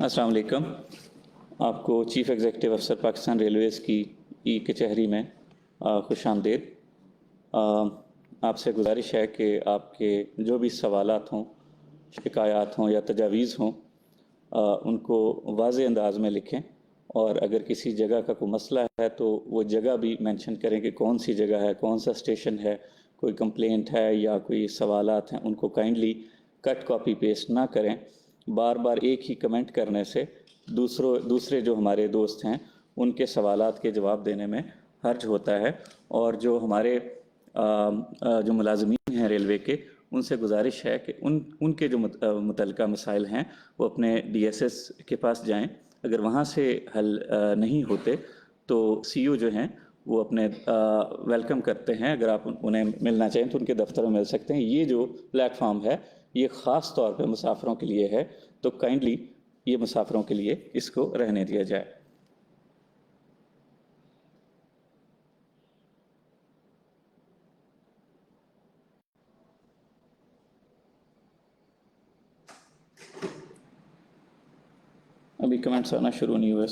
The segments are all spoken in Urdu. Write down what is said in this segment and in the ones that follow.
السلام علیکم. آپ کو چیف ایگزیکٹو افسر پاکستان ریلویز کی ای کچہری میں خوش آمدید. آپ سے گزارش ہے کہ آپ کے جو بھی سوالات ہوں، شکایات ہوں یا تجاویز ہوں، ان کو واضح انداز میں لکھیں، اور اگر کسی جگہ کا کوئی مسئلہ ہے تو وہ جگہ بھی مینشن کریں کہ کون سی جگہ ہے، کون سا اسٹیشن ہے، کوئی کمپلینٹ ہے یا کوئی سوالات ہیں. ان کو کائنڈلی کٹ کاپی پیسٹ نہ کریں. بار بار ایک ہی کمنٹ کرنے سے دوسرے جو ہمارے دوست ہیں ان کے سوالات کے جواب دینے میں حرج ہوتا ہے. اور جو ہمارے جو ملازمین ہیں ریلوے کے، ان سے گزارش ہے کہ ان کے جو متعلقہ مسائل ہیں وہ اپنے ڈی ایس ایس کے پاس جائیں. اگر وہاں سے حل نہیں ہوتے تو سی او جو ہیں وہ اپنے ویلکم کرتے ہیں. اگر آپ انہیں ملنا چاہیں تو ان کے دفتر میں مل سکتے ہیں. یہ جو پلیٹ فارم ہے یہ خاص طور پہ مسافروں کے لیے ہے، تو کائنڈلی یہ مسافروں کے لیے اس کو رہنے دیا جائے. ابھی کمنٹس آنا شروع نہیں ہوئے.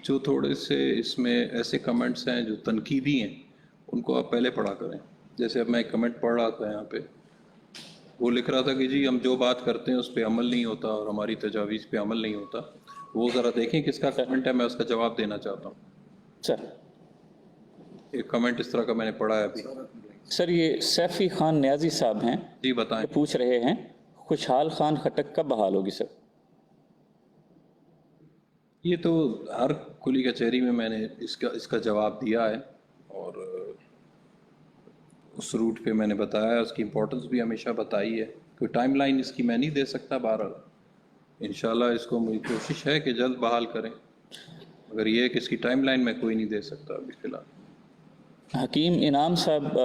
جو تھوڑے سے اس میں ایسے کمنٹس ہیں جو تنقیدی ہیں ان کو آپ پہلے پڑھا کریں. جیسے اب میں ایک کمنٹ پڑھ رہا تھا یہاں پہ، وہ لکھ رہا تھا کہ جی ہم جو بات کرتے ہیں اس پہ عمل نہیں ہوتا اور ہماری تجاویز پہ عمل نہیں ہوتا. وہ ذرا دیکھیں کس کا کمنٹ ہے، میں اس کا جواب دینا چاہتا ہوں. سر ایک کمنٹ اس طرح کا میں نے پڑھا ہے ابھی. سر یہ سیفی خان نیازی صاحب ہیں، جی بتائیں. پوچھ رہے ہیں خوشحال خان خٹک کب بحال ہوگی سر؟ یہ تو ہر کھلی کچہری میں نے اس کا جواب دیا ہے، اور اس روٹ پہ میں نے بتایا، اس کی امپورٹنس بھی ہمیشہ بتائی ہے. کوئی ٹائم لائن اس کی میں نہیں دے سکتا. بہرحال انشاءاللہ اس کو میری کوشش ہے کہ جلد بحال کریں، مگر یہ ہے کہ اس کی ٹائم لائن میں کوئی نہیں دے سکتا ابھی فی الحال. حکیم انعام صاحب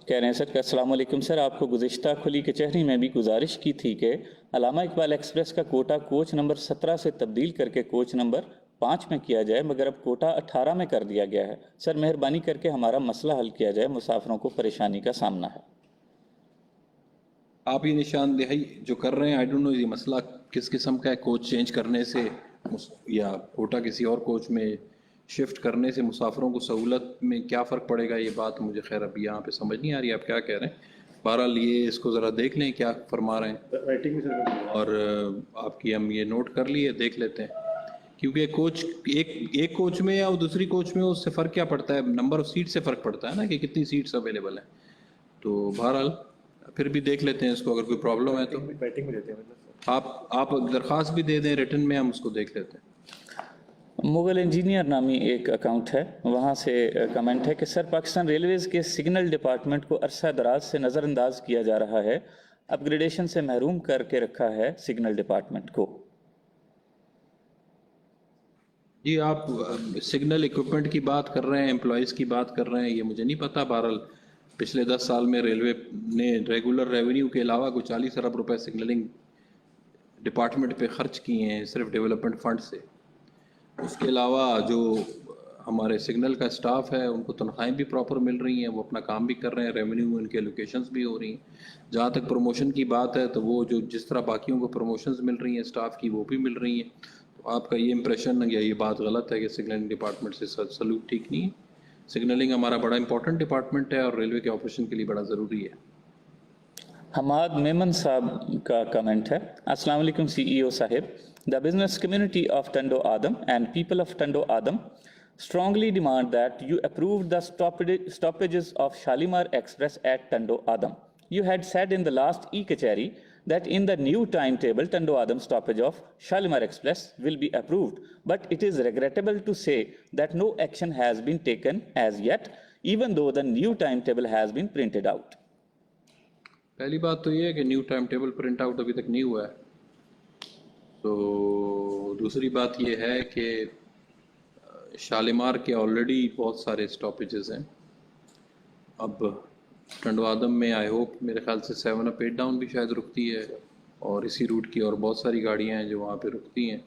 کہہ رہے ہیں سر کہ السلام علیکم سر، آپ کو گزشتہ کھلی کچہری میں بھی گزارش کی تھی کہ علامہ اقبال ایکسپریس کا کوٹا کوچ نمبر 17 سے تبدیل کر کے کوچ نمبر 5 میں کیا جائے، مگر اب کوٹا 18 میں کر دیا گیا ہے. سر مہربانی کر کے ہمارا مسئلہ حل کیا جائے، مسافروں کو پریشانی کا سامنا ہے. آپ یہ نشاندہی جو کر رہے ہیں، آئی ڈونٹ نو یہ مسئلہ کس قسم کا ہے. کوچ چینج کرنے سے یا کوٹا کسی اور کوچ میں شفٹ کرنے سے مسافروں کو سہولت میں کیا فرق پڑے گا، یہ بات مجھے خیر ابھی یہاں پہ سمجھ نہیں آ رہی آپ کیا کہہ رہے ہیں. بہرحال یہ اس کو ذرا دیکھ لیں کیا فرما رہے ہیں، اور آپ کی ہم یہ نوٹ کر لیے، دیکھ لیتے ہیں. کیونکہ کوچ ایک کوچ میں یا دوسری کوچ میں اس سے فرق کیا پڑتا ہے، نمبر آف سیٹ سے فرق پڑتا ہے نا، کہ کتنی سیٹس اویلیبل ہیں. تو بہرحال پھر بھی دیکھ لیتے ہیں اس کو، اگر کوئی پرابلم ہے تو آپ درخواست بھی دے دیں ریٹن میں، ہم اس کو دیکھ لیتے ہیں. مغل انجینئر نامی ایک اکاؤنٹ ہے، وہاں سے کمنٹ ہے کہ سر پاکستان ریلویز کے سگنل ڈپارٹمنٹ کو عرصہ دراز سے نظر انداز کیا جا رہا ہے، اپ گریڈیشن سے محروم کر کے رکھا ہے سگنل ڈپارٹمنٹ کو. جی آپ سگنل اکوپمنٹ کی بات کر رہے ہیں، امپلائیز کی بات کر رہے ہیں، یہ مجھے نہیں پتا. بہرحال پچھلے 10 سال میں ریلوے نے ریگولر ریونیو کے علاوہ کوئی 40 ارب روپے سگنلنگ ڈپارٹمنٹ پہ خرچ کیے ہیں صرف ڈیولپمنٹ فنڈ سے. اس کے علاوہ جو ہمارے سگنل کا اسٹاف ہے ان کو تنخواہیں بھی پراپر مل رہی ہیں، وہ اپنا کام بھی کر رہے ہیں، ریونیو ان کے لوکیشنز بھی ہو رہی ہیں. جہاں تک پروموشن کی بات ہے تو وہ جو جس طرح باقیوں کو پروموشنز مل رہی ہیں اسٹاف کی، وہ بھی مل رہی ہیں. تو آپ کا یہ امپریشن یا یہ بات غلط ہے کہ سگنلنگ ڈپارٹمنٹ سے سلوک ٹھیک نہیں ہے. سگنلنگ ہمارا بڑا امپورٹنٹ ڈپارٹمنٹ ہے اور ریلوے کے آپریشن کے لیے بڑا ضروری ہے. حماد میمن صاحب کا کمنٹ ہے، السلام علیکم سی ای او صاحب. The business community of Tando Adam and people of Tando Adam strongly demand that you approve the stoppages of Shalimar Express at Tando Adam. You had said in the last e-kachari that in the new timetable Tando Adam stoppage of Shalimar Express will be approved, but it is regrettable to say that no action has been taken as yet, even though the new timetable has been printed out. پہلی بات تو یہ ہے کہ new time table print out ابھی تک نہیں ہوا ہے. تو دوسری بات یہ ہے کہ شالیمار کے آلریڈی بہت سارے اسٹاپیجز ہیں. اب ٹنڈوادم میں آئی ہوپ میرے خیال سے 7 اپ 8 ڈاؤن بھی شاید رکتی ہے، اور اسی روٹ کی اور بہت ساری گاڑیاں ہیں جو وہاں پہ رکتی ہیں.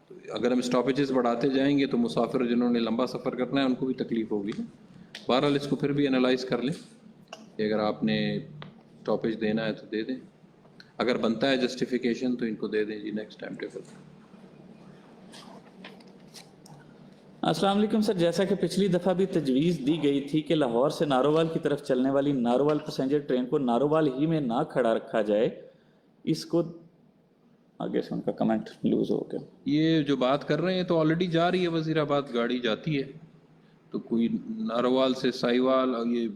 تو اگر ہم اسٹاپیجز بڑھاتے جائیں گے تو مسافر جنہوں نے لمبا سفر کرنا ہے ان کو بھی تکلیف ہوگی. بہرحال اس کو پھر بھی انالائز کر لیں کہ اگر آپ نے اسٹاپیج دینا ہے تو دے دیں، اگر بنتا ہے جسٹیفیکیشن تو ان کو دے دیں جی نیکسٹ ٹائم ٹیبل. السلام علیکم سر، جیسا کہ پچھلی دفعہ بھی تجویز دی گئی تھی کہ لاہور سے نارووال کی طرف چلنے والی نارووال پیسنجر ٹرین کو نارووال ہی میں نہ کھڑا رکھا جائے، اس کو آگے سے ان کا کمنٹ لوز ہو گیا. یہ جو بات کر رہے ہیں تو آلریڈی جا رہی ہے وزیر آباد، گاڑی جاتی ہے. تو کوئی نارووال سے سائیوال اور یہ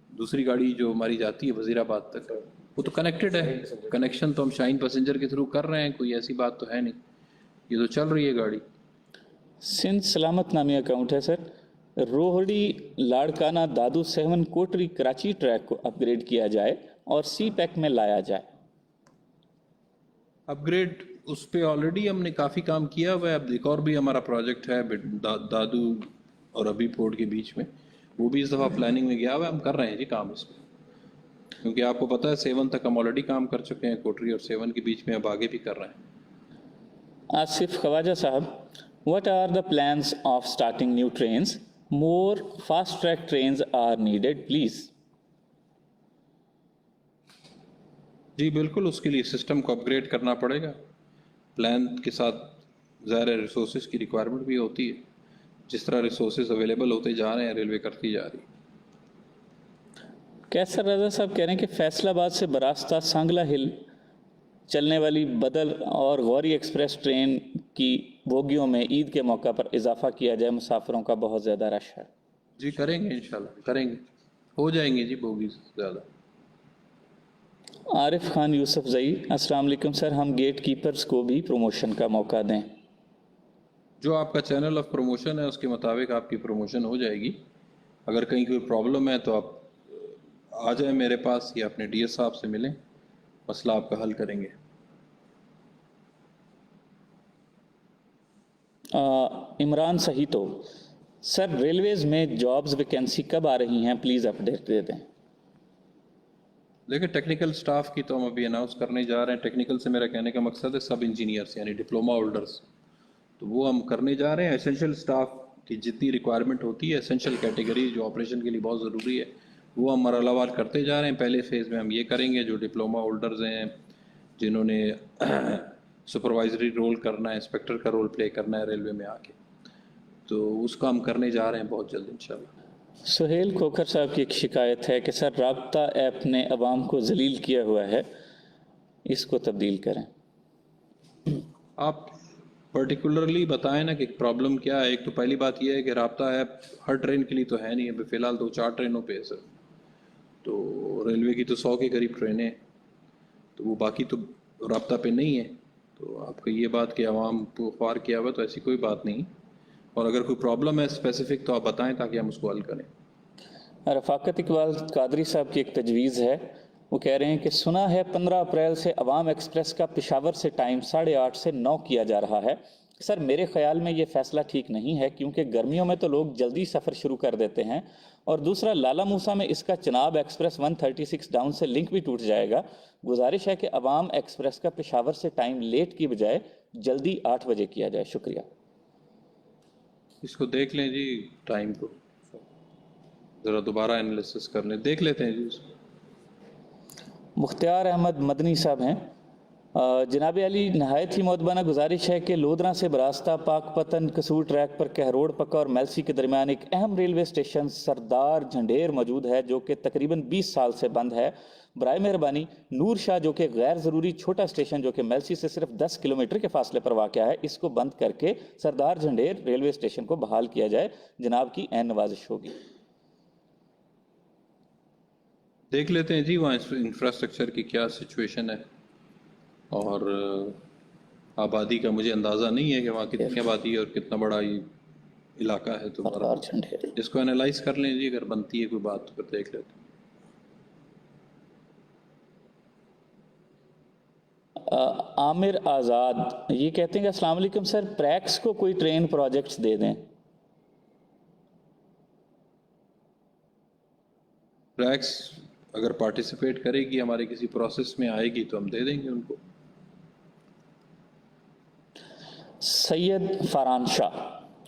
دوسری گاڑی جو ہماری جاتی ہے وزیر آباد تک وہ تو کنیکٹڈ ہے. کنیکشن تو ہم شاہین پیسنجر کے تھرو کر رہے ہیں، کوئی ایسی بات تو ہے نہیں، یہ تو چل رہی ہے گاڑی. سندھ سلامت نامی اکاؤنٹ ہے سر. روہڑی لاڑکانہ دادو 7 کوٹری کراچی ٹریک کو اپ گریڈ کیا جائے اور سی پیک میں لایا جائے. اپ گریڈ اس پہ آلریڈی ہم نے کافی کام کیا ہوا ہے. اب ایک اور بھی ہمارا پروجیکٹ ہے دادو اور ابھی پورٹ کے بیچ میں، وہ بھی اس دفعہ پلاننگ میں گیا ہوا ہے. ہم کر رہے ہیں جی کام اس پہ، کیونکہ آپ کو پتہ ہے 7 تک ہم آلریڈی کام کر چکے ہیں، کوٹری اور 7 کے بیچ میں اب آگے بھی کر رہے ہیں. آصف خواجہ صاحب، what are the plans of starting new trains? More fast track trains are needed, please. جی بالکل، اس کے لیے سسٹم کو اپ گریڈ کرنا پڑے گا. پلان کے ساتھ ظاہر ریسورسز کی ریکوائرمنٹ بھی ہوتی ہے. جس طرح ریسورسز اویلیبل ہوتے جا رہے ہیں ریلوے کرتی جا رہی ہے. کیسر رضا صاحب کہہ رہے ہیں کہ فیصل آباد سے براستہ سانگلہ ہل چلنے والی بدل اور غوری ایکسپریس ٹرین کی بوگیوں میں عید کے موقع پر اضافہ کیا جائے، مسافروں کا بہت زیادہ رش ہے. جی کریں گے، انشاءاللہ کریں گے، ہو جائیں گے جی بوگیز زیادہ. عارف خان یوسف زئی، السلام علیکم سر، ہم گیٹ کیپرز کو بھی پروموشن کا موقع دیں. جو آپ کا چینل آف پروموشن ہے اس کے مطابق آپ کی پروموشن ہو جائے گی. اگر کہیں کوئی پرابلم ہے تو آپ آ جائیں میرے پاس یا اپنے ڈی ایس صاحب سے ملیں، مسئلہ آپ کا حل کریں گے. عمران صحیح تو سر، ریلویز میں جابز ویکینسی کب آ رہی ہیں؟ پلیز اپڈیٹ دے دیں. دیکھیں ٹیکنیکل سٹاف کی تو ہم ابھی اناؤنس کرنے جا رہے ہیں. ٹیکنیکل سے میرا کہنے کا مقصد ہے سب انجینئرس یعنی ڈپلوما ہولڈرس، تو وہ ہم کرنے جا رہے ہیں. اسینشیل سٹاف کی جتنی ریکوائرمنٹ ہوتی ہے، اسینشیل کیٹیگری جو آپریشن کے لیے بہت ضروری ہے، وہ ہم مرحلہ وار کرتے جا رہے ہیں. پہلے فیز میں ہم یہ کریں گے جو ڈپلوما ہولڈرز ہیں، جنہوں نے سپروائزری رول کرنا ہے، انسپیکٹر کا رول پلے کرنا ہے ریلوے میں آ کے، تو اس کا ہم کرنے جا رہے ہیں بہت جلد انشاءاللہ. سہیل کھوکھر صاحب کی ایک شکایت ہے کہ سر رابطہ ایپ نے عوام کو ذلیل کیا ہوا ہے، اس کو تبدیل کریں. آپ پرٹیکولرلی بتائیں نا کہ پرابلم کیا ہے. ایک تو پہلی بات یہ ہے کہ رابطہ ایپ ہر ٹرین کے لیے تو ہے نہیں، ابھی فی الحال 2-4 ٹرینوں پہ ہے سر. تو ریلوے کی تو 100 کے قریب ٹرینیں، تو وہ باقی تو رابطہ پہ نہیں ہے. تو آپ کو یہ بات کہ عوام کو خوار کیا ہوا تو ایسی کوئی بات نہیں. اور اگر کوئی پرابلم ہے اسپیسیفک تو آپ بتائیں تاکہ ہم اس کو حل کریں. رفاقت اقبال قادری صاحب کی ایک تجویز ہے، وہ کہہ رہے ہیں کہ سنا ہے 15 اپریل سے عوام ایکسپریس کا پشاور سے ٹائم 8:30 سے 9 کیا جا رہا ہے. سر میرے خیال میں یہ فیصلہ ٹھیک نہیں ہے، کیونکہ گرمیوں میں تو لوگ جلدی سفر شروع کر دیتے ہیں، اور دوسرا لالا موسیٰ میں اس کا چناب ایکسپریس 136 ڈاؤن سے لنک بھی ٹوٹ جائے گا. گزارش ہے کہ عوام ایکسپریس کا پشاور سے ٹائم لیٹ کی بجائے جلدی 8 بجے کیا جائے. شکریہ. اس کو دیکھ لیں جی، ٹائم کو ذرا دوبارہ انالیسس کر لیں، دیکھ لیتے ہیں جی اس کو. مختار احمد مدنی صاحب ہیں، جناب علی نہایت ہی مؤدبانہ گزارش ہے کہ لودھنا سے براستہ پاک پتن قصور ٹریک پر کہروڑ پکا اور میلسی کے درمیان ایک اہم ریلوے اسٹیشن سردار جھنڈیر موجود ہے جو کہ تقریباً 20 سال سے بند ہے. برائے مہربانی نور شاہ جو کہ غیر ضروری چھوٹا اسٹیشن جو کہ میلسی سے صرف 10 کلومیٹر کے فاصلے پر واقع ہے، اس کو بند کر کے سردار جھنڈیر ریلوے اسٹیشن کو بحال کیا جائے. جناب کی عین نوازش ہوگی. دیکھ لیتے ہیں جی وہاں انفراسٹرکچر کی کیا سچویشن ہے، اور آبادی کا مجھے اندازہ نہیں ہے کہ وہاں کتنی آبادی ہے اور کتنا بڑا یہ علاقہ ہے. تو سردار جھنڈیر. اس کو انالائز کر لیں جی، اگر بنتی ہے کوئی بات تو پھر دیکھ لیتے ہیں. عامر آزاد یہ کہتے ہیں کہ السلام علیکم سر، پریکس کو کوئی ٹرین پروجیکٹس دے دیں. ٹریکس اگر پارٹیسپیٹ کرے گی ہمارے کسی پروسیس میں آئے گی تو ہم دے دیں گے ان کو. سید فاران شاہ،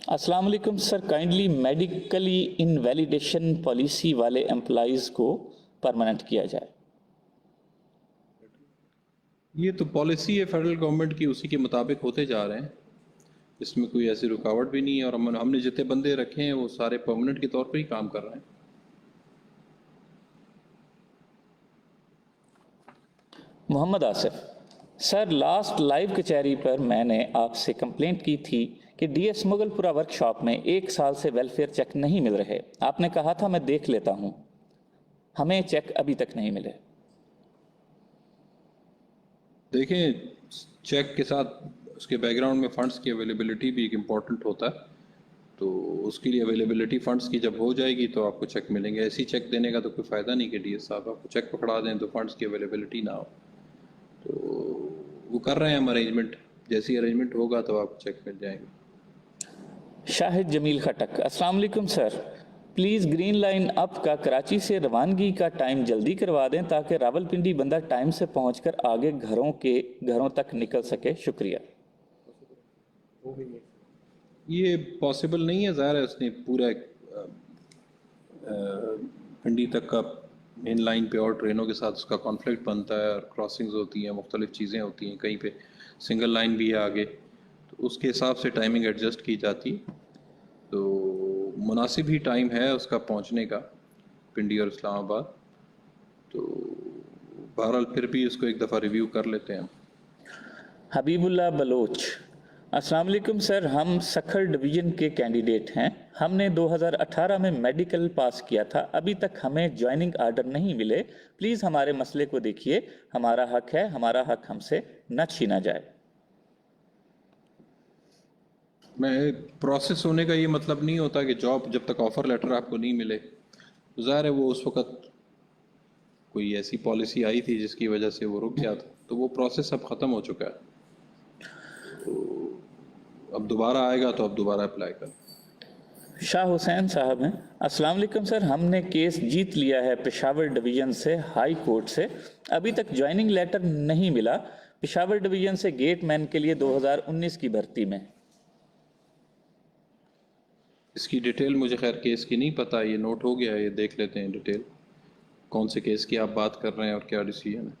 السلام علیکم سر، کائنڈلی میڈیکلی انویلیڈیشن پالیسی والے امپلائیز کو پرماننٹ کیا جائے. یہ تو پالیسی ہے فیڈرل گورنمنٹ کی، اسی کے مطابق ہوتے جا رہے ہیں. اس میں کوئی ایسی رکاوٹ بھی نہیں ہے، اور ہم نے جتنے بندے رکھے ہیں وہ سارے پرماننٹ کے طور پر ہی کام کر رہے ہیں. محمد آصف، سر لاسٹ لائیو کچہری پر میں نے آپ سے کمپلینٹ کی تھی کہ ڈی ایس مغل پورہ ورک شاپ میں 1 سال سے ویلفیئر چیک نہیں مل رہے. آپ نے کہا تھا میں دیکھ لیتا ہوں، ہمیں چیک ابھی تک نہیں ملے. دیکھیں، چیک کے ساتھ اس کے بیک گراؤنڈ میں فنڈز کی اویلیبلٹی بھی ایک امپورٹنٹ ہوتا ہے. تو اس کے لیے اویلیبلٹی فنڈز کی جب ہو جائے گی تو آپ کو چیک ملیں گے. ایسی چیک دینے کا تو کوئی فائدہ نہیں کہ ڈی ایس صاحب آپ کو چیک پکڑا دیں تو فنڈز کی اویلیبلٹی نہ ہو. تو وہ کر رہے ہیں ہم ارینجمنٹ، جیسی ارینجمنٹ ہوگا تو آپ کو چیک مل جائیں گے. شاہد جمیل خٹک، السلام علیکم سر، پلیز گرین لائن اپ کا کراچی سے روانگی کا ٹائم جلدی کروا دیں تاکہ راولپنڈی بندہ ٹائم سے پہنچ کر آگے گھروں تک نکل سکے. شکریہ. یہ پاسبل نہیں ہے، ظاہر ہے اس نے پورا پنڈی تک کا مین لائن پہ اور ٹرینوں کے ساتھ اس کا کانفلکٹ بنتا ہے، اور کراسنگز ہوتی ہیں، مختلف چیزیں ہوتی ہیں، کہیں پہ سنگل لائن بھی ہے آگے، تو اس کے حساب سے ٹائمنگ ایڈجسٹ کی جاتی. تو مناسب ہی ٹائم ہے اس کا پہنچنے کا پنڈی اور اسلام آباد. تو بہرحال پھر بھی اس کو ایک دفعہ ریویو کر لیتے ہیں. حبیب اللہ بلوچ، السلام علیکم سر، ہم سکھر ڈویژن کے کینڈیڈیٹ ہیں. ہم نے 2018 میں میڈیکل پاس کیا تھا، ابھی تک ہمیں جوائننگ آرڈر نہیں ملے. پلیز ہمارے مسئلے کو دیکھیے، ہمارا حق ہے، ہمارا حق ہم سے نہ چھینا جائے. میں پروسیس ہونے کا یہ مطلب نہیں ہوتا کہ جاب جب تک آفر لیٹر آپ کو نہیں ملے. ظاہر ہے وہ اس وقت کوئی ایسی پالیسی آئی تھی جس کی وجہ سے وہ رک گیا تھا، تو وہ پروسیس اب ختم ہو چکا ہے. تو اب دوبارہ آئے گا تو اب دوبارہ اپلائی کریں. شاہ حسین صاحب ہیں، السلام علیکم سر، ہم نے کیس جیت لیا ہے پشاور ڈویژن سے ہائی کورٹ سے، ابھی تک جوائننگ لیٹر نہیں ملا. پشاور ڈویژن سے گیٹ مین کے لیے 2019 کی بھرتی میں. اس کی ڈیٹیل مجھے خیر کیس کی نہیں پتہ، یہ نوٹ ہو گیا ہے، یہ دیکھ لیتے ہیں ڈیٹیل کون سے کیس کی آپ بات کر رہے ہیں اور کیا ڈیسیژن ہے.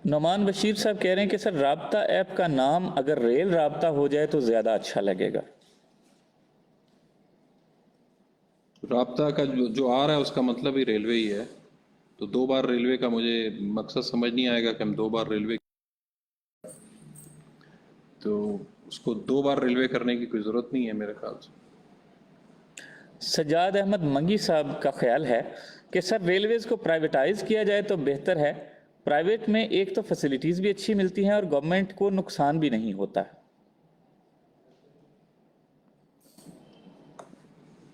نعمان بشیر صاحب کہہ رہے ہیں کہ سر رابطہ ایپ کا نام اگر ریل رابطہ ہو جائے تو زیادہ اچھا لگے گا. رابطہ کا جو آ رہا ہے اس کا مطلب ہی ریلوے ہی ہے. تو 2 بار ریلوے کا مجھے مقصد سمجھ نہیں آئے گا کہ ہم 2 بار ریلوے، تو اس کو 2 بار ریلوے کرنے کی کوئی ضرورت نہیں ہے میرے خیال سے. سجاد احمد منگی صاحب کا خیال ہے کہ سر ریلویز کو پرائیویٹائز کیا جائے تو بہتر ہے. پرائیویٹ میں ایک تو فیسلٹیز بھی اچھی ملتی ہیں اور گورنمنٹ کو نقصان بھی نہیں ہوتا ہے.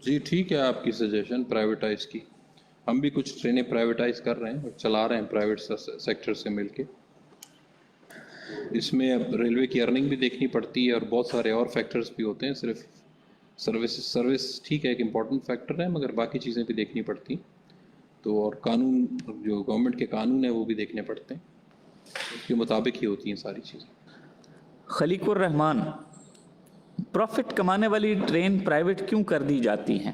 جی ٹھیک ہے آپ کی سجیشن پرائیویٹائز کی. ہم بھی کچھ ٹرینیں پرائیویٹائز کر رہے ہیں اور چلا رہے ہیں پرائیویٹ سیکٹر سے مل کے. اس میں اب ریلوے کی ارننگ بھی دیکھنی پڑتی ہے اور بہت سارے اور فیکٹرز بھی ہوتے ہیں. صرف سروس ٹھیک ہے ایک امپورٹنٹ فیکٹر ہے، مگر باقی چیزیں بھی دیکھنی پڑتی. تو اور قانون، جو گورنمنٹ کے قانون ہیں وہ بھی دیکھنے پڑتے ہیں، اس کے مطابق ہی ہوتی ہیں ساری چیزیں. خلیق الرحمان، پروفٹ کمانے والی ٹرین پرائیویٹ کیوں کر دی جاتی ہیں؟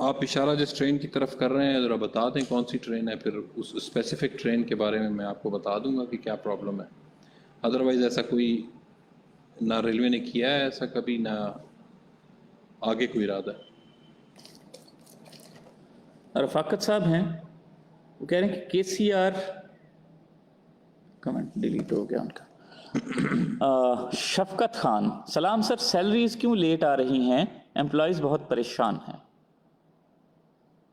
آپ اشارہ جس ٹرین کی طرف کر رہے ہیں ذرا بتا دیں کون سی ٹرین ہے، پھر اس اسپیسیفک ٹرین کے بارے میں آپ کو بتا دوں گا کہ کیا پرابلم ہے. ادروائز ایسا کوئی نہ ریلوے نے کیا ہے ایسا کبھی، نہ آگے کوئی ارادہ ہے. رفاقت صاحب ہیں، وہ کہہ رہے ہیں کہ KCR، کمنٹ ڈیلیٹ ہو گیا ان کا. شفقت خان، سلام سر، سیلریز کیوں لیٹ آ رہی ہیں؟ امپلائیز بہت پریشان ہیں.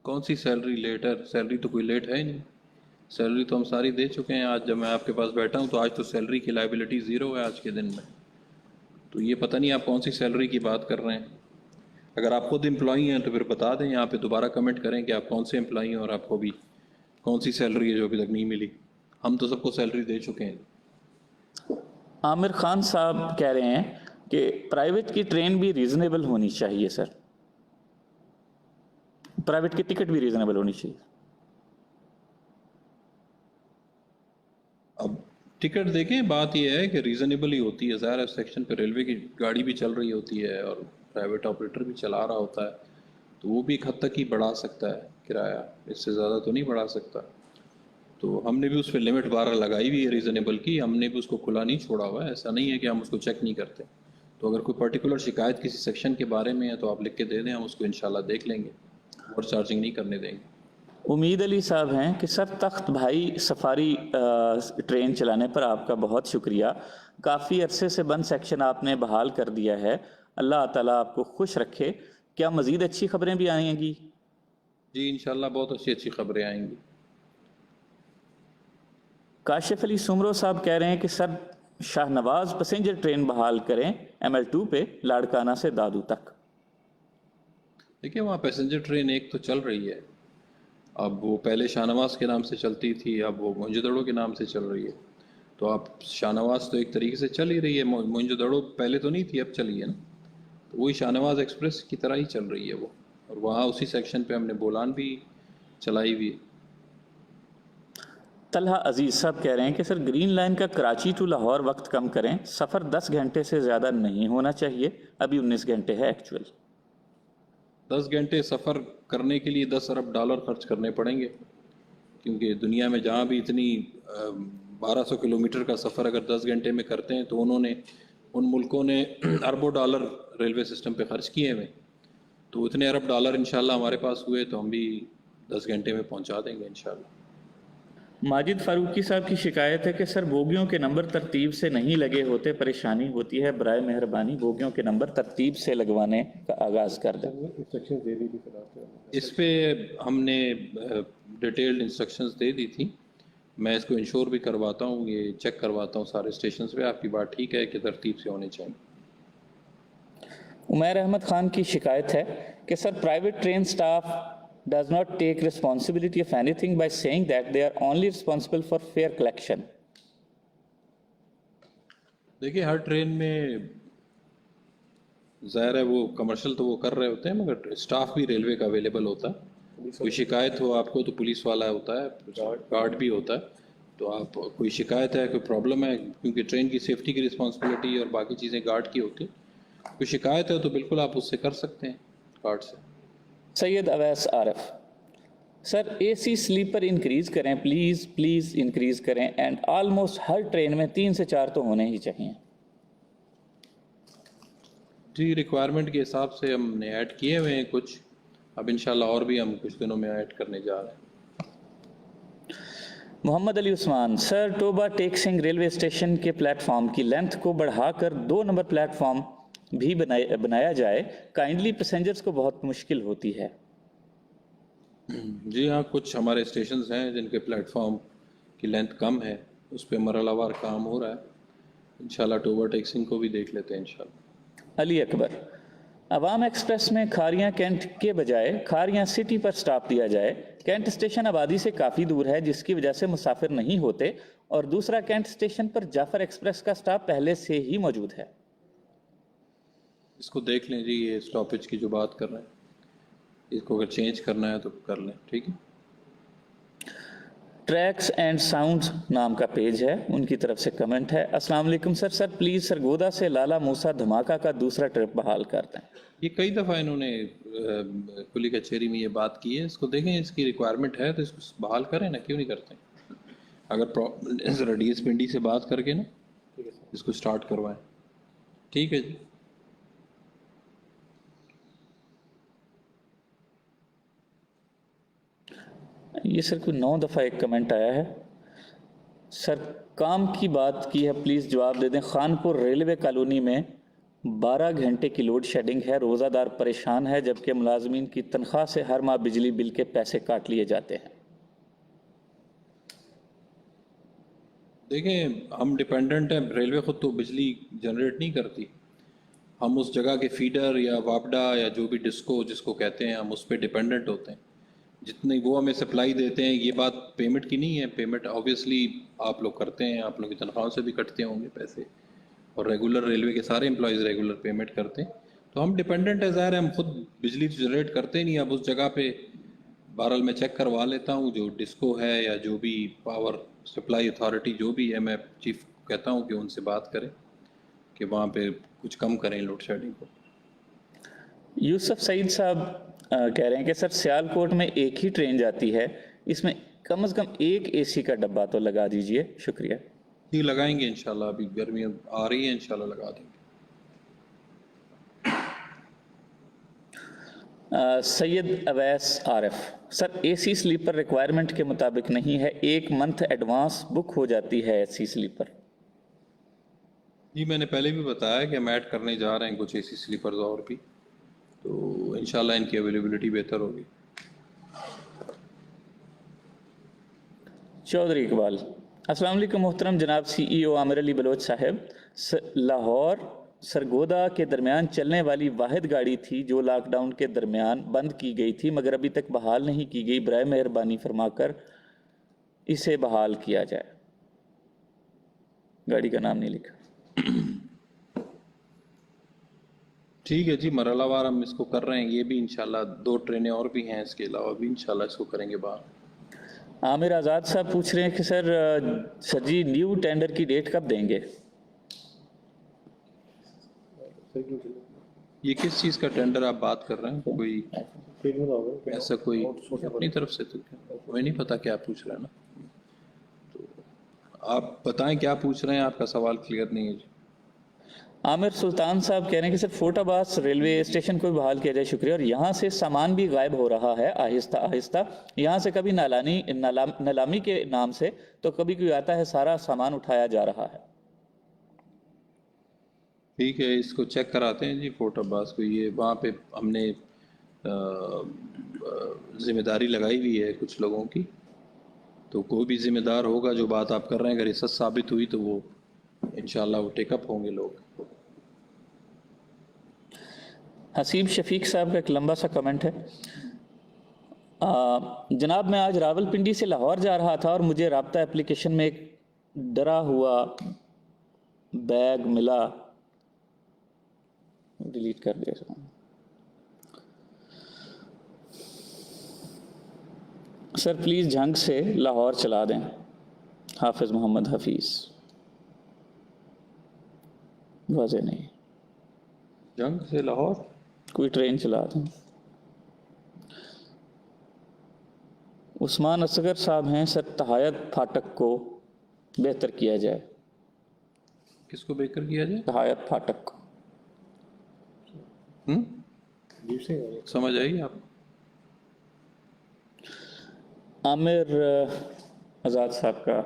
کون سی سیلری لیٹ ہے؟ سیلری تو کوئی لیٹ ہے ہی نہیں. سیلری تو ہم ساری دے چکے ہیں. آج جب میں آپ کے پاس بیٹھا ہوں تو آج تو سیلری کی لائبلٹی 0 ہے آج کے دن میں. تو یہ پتہ نہیں آپ کون سی سیلری کی بات کر رہے ہیں. اگر آپ خود امپلائی ہیں تو پھر بتا دیں یہاں پہ، دوبارہ کمنٹ کریں کہ آپ کون سے امپلائی ہیں اور آپ کو بھی کون سی سیلری ہے جو ابھی تک نہیں ملی. ہم تو سب کو سیلری دے چکے ہیں. عامر خان صاحب کہہ رہے ہیں کہ پرائیویٹ کی ٹرین بھی ریزنیبل ہونی چاہیے سر، پرائیویٹ کی ٹکٹ بھی ریزنیبل ہونی چاہیے. اب ٹکٹ دیکھیں، بات یہ ہے کہ ریزنیبل ہی ہوتی ہے. ظاہر ہے سیکشن پہ ریلوے کی گاڑی بھی چل رہی ہوتی ہے اور پرائیویٹ آپریٹر بھی چلا رہا ہوتا ہے، تو وہ بھی ایک حد تک ہی بڑھا سکتا ہے کرایہ، اس سے زیادہ تو نہیں بڑھا سکتا. تو ہم نے بھی اس پہ لمٹ 12 لگائی ہوئی ہے ریزنیبل کی، ہم نے بھی اس کو کھلا نہیں چھوڑا ہوا ہے. ایسا نہیں ہے کہ ہم اس کو چیک نہیں کرتے. تو اگر کوئی پرٹیکولر شکایت کسی سیکشن کے بارے میں ہے تو آپ لکھ کے دے دیں، ہم اس کو انشاءاللہ دیکھ لیں گے، اور چارجنگ نہیں کرنے دیں گے. امید علی صاحب ہیں کہ سر تخت بھائی سفاری ٹرین چلانے پر آپ کا بہت شکریہ. کافی عرصے سے بند سیکشن آپ نے بحال کر دیا ہے، اللہ تعالیٰ آپ کو خوش رکھے. کیا مزید اچھی خبریں بھی آئیں گی؟ جی انشاءاللہ بہت اچھی خبریں آئیں گی. کاشف علی سمرو صاحب کہہ رہے ہیں کہ سر شاہ نواز پیسنجر ٹرین بحال کریں ML2 پہ لاڑکانہ سے دادو تک. دیکھیں وہاں پیسنجر ٹرین ایک تو چل رہی ہے، اب وہ پہلے شاہ نواز کے نام سے چلتی تھی، اب وہ موئنجو دڑو کے نام سے چل رہی ہے. تو اب شاہ نواز تو ایک طریقے سے چل ہی رہی ہے، موئنجو دڑو پہلے تو نہیں تھی، اب چلی ہے نا. تو وہی شاہ نواز ایکسپریس کی طرح ہی چل رہی ہے وہ، اور وہاں اسی سیکشن پہ ہم نے بولان بھی چلائی ہوئی. طلحہ عزیز صاحب کہہ رہے ہیں کہ سر گرین لائن کا کراچی ٹو لاہور وقت کم کریں، سفر 10 گھنٹے سے زیادہ نہیں ہونا چاہیے، ابھی 19 گھنٹے ہے ایکچوئل. 10 گھنٹے سفر کرنے کے لیے $10 ارب خرچ کرنے پڑیں گے، کیونکہ دنیا میں جہاں بھی اتنی 1200 کلومیٹر کا سفر اگر 10 گھنٹے میں کرتے ہیں تو ان ملکوں نے اربوں ڈالر ریلوے سسٹم پہ خرچ کیے ہوئے. تو اتنے ارب ڈالر انشاءاللہ ہمارے پاس ہوئے تو ہم بھی 10 گھنٹے میں پہنچا دیں گے انشاءاللہ. ماجد فاروقی صاحب کی شکایت ہے کہ سر بوگیوں کے نمبر ترتیب سے نہیں لگے ہوتے، پریشانی ہوتی ہے، برائے مہربانی بوگیوں کے نمبر ترتیب سے لگوانے کا آغاز کر دیں. اس پہ ہم نے ڈیٹیلڈ انسٹرکشنز دے دی تھی، میں اس کو انشور بھی کرواتا ہوں، یہ چیک کرواتا ہوں سارے اسٹیشنز پہ. آپ کی بات ٹھیک ہے کہ ترتیب سے ہونے چاہیے. عمیر احمد خان کی شکایت ہے کہ sir private train staff does not take responsibility of anything by saying that they are only responsible for fare collection. دیکھیے ہر ٹرین میں ظاہر ہے وہ کمرشل تو وہ کر رہے ہوتے ہیں، مگر اسٹاف بھی ریلوے کا اویلیبل ہوتا ہے. کوئی شکایت ہو آپ کو تو پولیس والا ہوتا ہے، گارڈ بھی ہوتا ہے. تو آپ کوئی شکایت ہے، کوئی پرابلم ہے، کیونکہ ٹرین کی سیفٹی کی رسپانسبلٹی اور باقی چیزیں گارڈ کی ہوتی، کوئی شکایت ہے تو بالکل آپ اس سے کر سکتے ہیں گارڈ سے. سید اویس عارف سر AC سلیپر انکریز کریں پلیز انکریز کریں، اینڈ آلموسٹ ہر ٹرین میں 3 سے 4 تو ہونے ہی چاہیے. جی ریکوائرمنٹ کے حساب سے ہم نے ایڈ کیے ہوئے ہیں کچھ، اب انشاءاللہ اور بھی ہم کچھ دنوں میں ایڈ کرنے جا رہے ہیں. محمد علی عثمان سر ٹوبا ٹیکسنگ ریلوے اسٹیشن کے پلیٹ فارم کی لینتھ کو بڑھا کر 2 نمبر پلیٹ فارم بھی بنایا جائے، کائنڈلی پیسنجرز کو بہت مشکل ہوتی ہے. جی ہاں، کچھ ہمارے اسٹیشنز ہیں جن کے پلیٹ فارم کی لینتھ کم ہے، اس پہ مرحلہ وار کام ہو رہا ہے. انشاءاللہ ٹوبا ٹیکسنگ کو بھی دیکھ لیتے ہیں انشاءاللہ. علی اکبر عوام ایکسپریس میں کھاریاں کینٹ کے بجائے کھاریاں سٹی پر سٹاپ دیا جائے. کینٹ اسٹیشن آبادی سے کافی دور ہے جس کی وجہ سے مسافر نہیں ہوتے، اور دوسرا کینٹ اسٹیشن پر جعفر ایکسپریس کا سٹاپ پہلے سے ہی موجود ہے. اس کو دیکھ لیں جی، یہ سٹاپیج کی جو بات کر رہے ہیں اس کو اگر چینج کرنا ہے تو کر لیں، ٹھیک ہے. ٹریکس اینڈ ساؤنڈز نام کا پیج ہے، ان کی طرف سے کمنٹ ہے. السلام علیکم سر پلیز سرگودا سے لالا موسیٰ دھماکہ کا دوسرا ٹرپ بحال کر دیں. یہ کئی دفعہ انہوں نے کلی کچہری میں یہ بات کی ہے، اس کو دیکھیں، اس کی ریکوائرمنٹ ہے تو اس کو بحال کریں نا، کیوں نہیں کرتے. اگر ذرا ڈی ایس پنڈی سے بات کر کے نا اس کو سٹارٹ کروائیں. ٹھیک ہے جی. یہ سر کوئی 9 دفعہ ایک کمنٹ آیا ہے. سر کام کی بات کی ہے، پلیز جواب دے دیں. خانپور ریلوے کالونی میں 12 گھنٹے کی لوڈ شیڈنگ ہے، روزہ دار پریشان ہے، جبکہ ملازمین کی تنخواہ سے ہر ماہ بجلی بل کے پیسے کاٹ لیے جاتے ہیں. دیکھیں ہم ڈیپینڈنٹ ہیں، ریلوے خود تو بجلی جنریٹ نہیں کرتی، ہم اس جگہ کے فیڈر یا واپڈا یا جو بھی ڈسکو جس کو کہتے ہیں ہم اس پہ ڈیپینڈنٹ ہوتے ہیں. جتنی وہ ہمیں سپلائی دیتے ہیں، یہ بات پیمنٹ کی نہیں ہے، پیمنٹ آبویسلی آپ لوگ کرتے ہیں، آپ لوگ کی تنخواہوں سے بھی کٹتے ہوں گے پیسے. اور ریگولر ریلوے کے سارے امپلائیز ریگولر پیمنٹ کرتے ہیں. تو ہم ڈپینڈنٹ ہے، ظاہر ہے ہم خود بجلی جنریٹ کرتے نہیں. اب اس جگہ پہ بہرحال میں چیک کروا لیتا ہوں جو ڈسکو ہے یا جو بھی پاور سپلائی اتھارٹی جو بھی ہے، میں چیف کہتا ہوں کہ ان سے بات کریں کہ وہاں پہ کچھ کم کریں لوڈ شیڈنگ کو. یوسف سعید صاحب کہہ رہے ہیں کہ سر سیالکوٹ میں ایک ہی ٹرین جاتی ہے، اس میں کم از کم ایک اے سی کا ڈبہ تو لگا دیجئے، شکریہ. جی لگائیں گے انشاءاللہ، ابھی گرمیاں آ رہی ہیں انشاءاللہ لگا دیں گے. سید اویس عارف، سر اے سی سلیپر ریکوائرمنٹ کے مطابق نہیں ہے، 1 منتھ ایڈوانس بک ہو جاتی ہے اے سی سلیپر. جی میں نے پہلے بھی بتایا کہ ہم ایڈ کرنے جا رہے ہیں کچھ اے سی سلیپرز اور بھی، تو انشاءاللہ ان کی اویلیبلٹی بہتر ہوگی. چودھری اقبال، السلام علیکم محترم جناب سی ای او عامر علی بلوچ صاحب. لاہور سرگودا کے درمیان چلنے والی واحد گاڑی تھی جو لاک ڈاؤن کے درمیان بند کی گئی تھی مگر ابھی تک بحال نہیں کی گئی، برائے مہربانی فرما کر اسے بحال کیا جائے. گاڑی کا نام نہیں لکھا. ٹھیک ہے جی، مرحلہ وار ہم اس کو کر رہے ہیں. یہ بھی انشاءاللہ 2 ٹرینیں اور بھی ہیں، اس کے علاوہ بھی انشاءاللہ اس کو کریں گے باہر. عامر آزاد صاحب پوچھ رہے ہیں کہ سر جی نیو ٹینڈر کی ڈیٹ کب دیں گے؟ یہ کس چیز کا ٹینڈر آپ بات کر رہے ہیں؟ کوئی ایسا کوئی اپنی طرف سے تو مجھے نہیں پتا کیا پوچھ رہے ہیں نا. تو آپ بتائیں کیا پوچھ رہے ہیں، آپ کا سوال کلیئر نہیں ہے جی. عامر سلطان صاحب کہہ رہے ہیں کہ سر فورٹ عباس ریلوے اسٹیشن کو بھی بحال کیا جائے، شکریہ. اور یہاں سے سامان بھی غائب ہو رہا ہے آہستہ آہستہ، یہاں سے کبھی نیلامی کے نام سے تو کبھی کوئی آتا ہے، سارا سامان اٹھایا جا رہا ہے. ٹھیک ہے، اس کو چیک کراتے ہیں جی فورٹ عباس کو. یہ وہاں پہ ہم نے ذمہ داری لگائی ہوئی ہے کچھ لوگوں کی، تو کوئی بھی ذمہ دار ہوگا جو بات آپ کر رہے ہیں اگر یہ سچ ثابت ہوئی تو وہ انشاءاللہ وہ ٹیک اپ ہوں گے لوگ. حسیب شفیق صاحب کا ایک لمبا سا کمنٹ ہے. جناب میں آج راول پنڈی سے لاہور جا رہا تھا اور مجھے رابطہ اپلیکیشن میں ایک ڈرا ہوا بیگ ملا. ڈیلیٹ کر دیا اس کو. سر پلیز جھنگ سے لاہور چلا دیں. حافظ محمد حفیظ. واضح نہیں، جنگ سے لاہور کوئی ٹرین چلا دیں. عثمان اصغر صاحب ہیں، سر تہایت پھاٹک کو بہتر کیا جائے. کس کو بہتر کیا جائے؟ تہایت پھاٹک کو. سمجھ آئی آپ؟ عامر آزاد صاحب کا